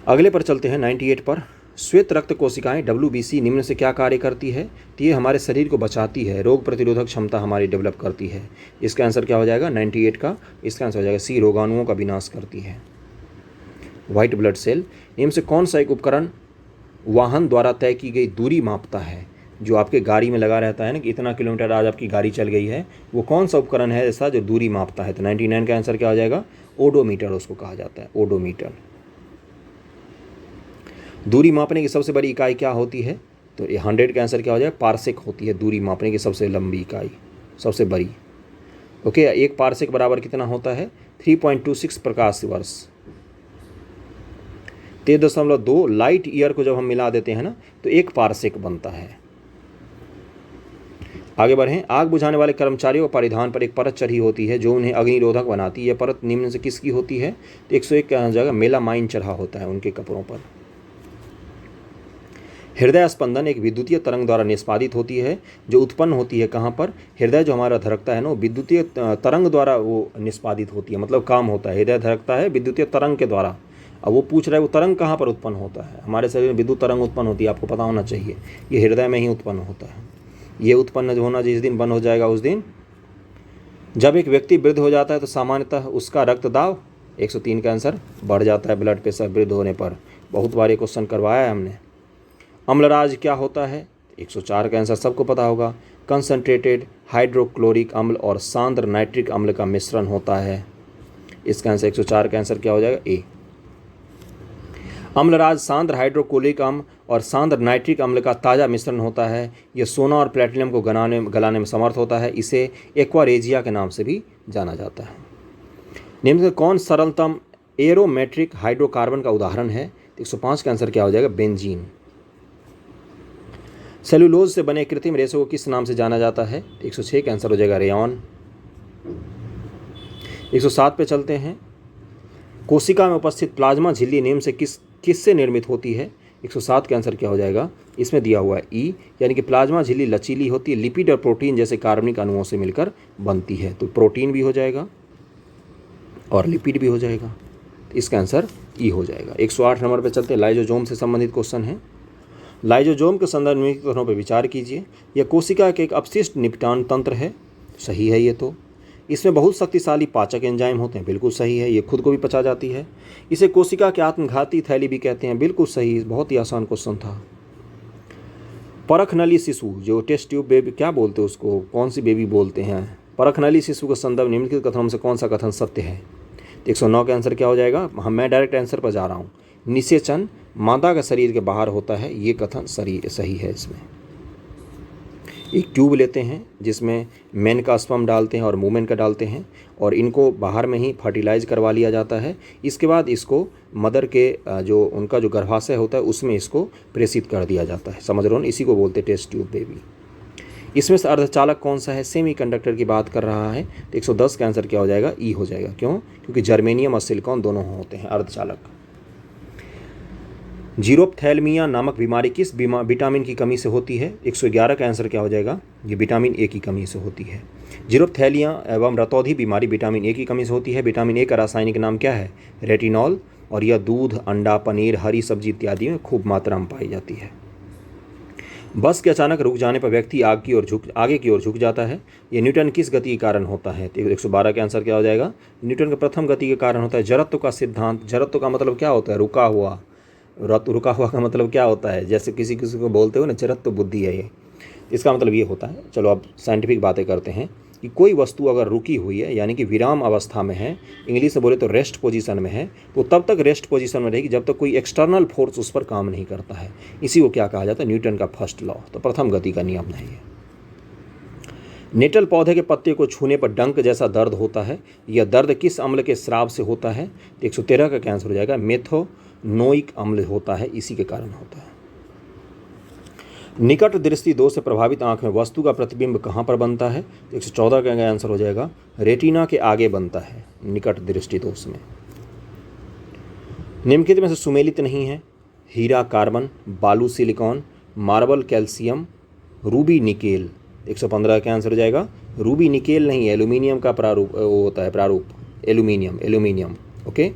अगले पर चलते हैं 98 पर। श्वेत रक्त कोशिकाएं WBC निम्न से क्या कार्य करती है। तो ये हमारे शरीर को बचाती है, रोग प्रतिरोधक क्षमता हमारी डेवलप करती है। इसका आंसर क्या हो जाएगा 98 का, इसका आंसर हो जाएगा सी, रोगाणुओं का विनाश करती है। व्हाइट ब्लड सेल निम्न से कौन सा एक उपकरण वाहन द्वारा तय की गई दूरी मापता है। जो आपके गाड़ी में लगा रहता है ना कि इतना किलोमीटर आज आपकी गाड़ी चल गई है, वो कौन सा उपकरण है ऐसा जो दूरी मापता है। तो 99 का आंसर क्या हो जाएगा, ओडोमीटर उसको कहा जाता है, ओडोमीटर। दूरी मापने की सबसे बड़ी इकाई क्या होती है। तो 100 का आंसर क्या हो जाएगा, पारसेक होती है दूरी मापने की सबसे लंबी इकाई, सबसे बड़ी। ओके, एक पारसेक बराबर कितना होता है, 3.26 प्रकाश वर्ष। 13.2 लाइट ईयर को जब हम मिला देते हैं ना तो एक पारसेक बनता है। आगे बढ़ें। आग बुझाने वाले कर्मचारियों के परिधान पर एक परत चढ़ी होती है जो उन्हें अग्निरोधक बनाती है। यह परत निम्न से किसकी होती है। तो 101 का जगह मेलामाइन चढ़ा होता है उनके कपड़ों पर। हृदय स्पंदन एक विद्युतीय तरंग द्वारा निष्पादित होती है जो उत्पन्न होती है कहाँ पर, हृदय जो हमारा धड़कता है ना वो विद्युतीय तरंग द्वारा वो निष्पादित होती है, मतलब काम होता है। हृदय धड़कता है विद्युतीय तरंग के द्वारा। अब वो पूछ रहा है वो तरंग कहाँ पर उत्पन्न होता है। हमारे शरीर में विद्युत तरंग उत्पन्न होती है, आपको पता होना चाहिए, ये हृदय में ही उत्पन्न होता है। ये उत्पन्न होना जिस दिन बंद हो जाएगा उस दिन, जब एक व्यक्ति वृद्ध हो जाता है तो सामान्यतः उसका रक्तदाब, 103 का आंसर, बढ़ जाता है ब्लड प्रेशर वृद्ध होने पर। बहुत बार ये क्वेश्चन करवाया है हमने। अम्लराज क्या होता है, 104 का आंसर सबको पता होगा, कंसंट्रेटेड हाइड्रोक्लोरिक अम्ल और सांद्र नाइट्रिक अम्ल का मिश्रण होता है। इसका आंसर 104 का आंसर क्या हो जाएगा, ए। अम्लराज सांद्र हाइड्रोक्लोरिक अम्ल और सांद्र नाइट्रिक अम्ल का ताज़ा मिश्रण होता है। यह सोना और प्लेटिनम को गलाने में समर्थ होता है। इसे एक्वारेजिया के नाम से भी जाना जाता है। निम्न में कौन सरलतम एरोमेट्रिक हाइड्रोकार्बन का उदाहरण है। 105 का आंसर क्या हो जाएगा, बेंजीन। सेलुलोज से बने कृत्रिम रेशे को किस नाम से जाना जाता है। 106 का आंसर हो जाएगा, रेयॉन। 107 पे चलते हैं। कोशिका में उपस्थित प्लाज्मा झिल्ली निम्न से किससे निर्मित होती है। 107 का आंसर क्या हो जाएगा, इसमें दिया हुआ है ई, यानी कि प्लाज्मा झिल्ली लचीली होती है, लिपिड और प्रोटीन जैसे कार्बनिक अणुओं से मिलकर बनती है। तो प्रोटीन भी हो जाएगा और लिपिड भी हो जाएगा। इसका आंसर ई हो जाएगा। 108 नंबर पर चलते हैं। लाइजोजोम से संबंधित क्वेश्चन है। लाइजोजोम के संदर्भ में तथ्यों पर विचार कीजिए। यह कोशिका के एक अपशिष्ट निपटान तंत्र है, सही है ये तो। इसमें बहुत शक्तिशाली पाचक एंजाइम होते हैं, बिल्कुल सही है, ये खुद को भी पचा जाती है। इसे कोशिका के आत्मघाती थैली भी कहते हैं, बिल्कुल सही, बहुत ही आसान क्वेश्चन था। परखनली शिशु, जो टेस्ट ट्यूब बेबी क्या बोलते हैं उसको, कौन सी बेबी बोलते हैं, परखनली शिशु का संदर्भ निम्नलिखित कथनों में से कौन सा कथन सत्य है। 109 का आंसर क्या हो जाएगा, मैं डायरेक्ट आंसर पर जा रहा हूँ। निषेचन मादा का शरीर के बाहर होता है, ये कथन सही है इसमें। एक ट्यूब लेते हैं जिसमें मेन का स्पर्म डालते हैं और वुमेन का डालते हैं और इनको बाहर में ही फर्टिलाइज करवा लिया जाता है। इसके बाद इसको मदर के जो उनका जो गर्भाशय होता है उसमें इसको प्रेषित कर दिया जाता है। समझ रहे हो, इसी को बोलते हैं टेस्ट ट्यूब बेबी। इसमें से अर्धचालक कौन सा है? सेमी कंडक्टर की बात कर रहा है तो 110 का आंसर क्या हो जाएगा? ई हो जाएगा। क्यों? क्योंकि जर्मेनियम और सिलिकॉन दोनों होते हैं अर्धचालक। जीरोप्थैल्मिया नामक बीमारी किस विटामिन की कमी से होती है? 111 का आंसर क्या हो जाएगा? ये विटामिन ए की कमी से होती है। जीरोप्थैलिया एवं रतौंधी बीमारी विटामिन ए की कमी से होती है। विटामिन ए का रासायनिक नाम क्या है? रेटिनॉल, और यह दूध, अंडा, पनीर, हरी सब्जी इत्यादि में खूब मात्रा में पाई जाती है। बस के अचानक रुक जाने पर व्यक्ति आगे की ओर झुक जाता है। ये न्यूटन किस गति के कारण होता है? तो 112 का आंसर क्या हो जाएगा? न्यूटन के प्रथम गति के कारण होता है। जड़त्व का सिद्धांत। जड़त्व का मतलब क्या होता है? रुका हुआ। रुका हुआ का मतलब क्या होता है? जैसे किसी को बोलते हो ना, जड़त्व बुद्धि है ये, इसका मतलब ये होता है। चलो अब साइंटिफिक बातें करते हैं कि कोई वस्तु अगर रुकी हुई है यानी कि विराम अवस्था में है, इंग्लिश में बोले तो रेस्ट पोजीशन में है, तो तब तक रेस्ट पोजीशन में रहेगी जब तक कोई एक्सटर्नल फोर्स उस पर काम नहीं करता है। इसी को क्या कहा जाता है? न्यूटन का फर्स्ट लॉ। तो प्रथम गति का नियम है ये। नेटल पौधे के पत्ते को छूने पर डंक जैसा दर्द होता है। यह दर्द किस अम्ल के स्राव से होता है? तो 113 का कैंसर हो जाएगा। मेथोनोइक अम्ल होता है, इसी के कारण होता है। निकट दृष्टि दोष से प्रभावित आंख में वस्तु का प्रतिबिंब कहाँ पर बनता है? 114 का आंसर हो जाएगा रेटिना के आगे बनता है, निकट दृष्टि दोष में। निम्नलिखित में से सुमेलित नहीं है? हीरा कार्बन, बालू silicon, marble calcium, Ruby nickel. 115 का आंसर हो जाएगा रूबी निकेल नहीं है, एल्यूमिनियम का प्रारूप होता है, प्रारूप एल्यूमिनियम। ओके।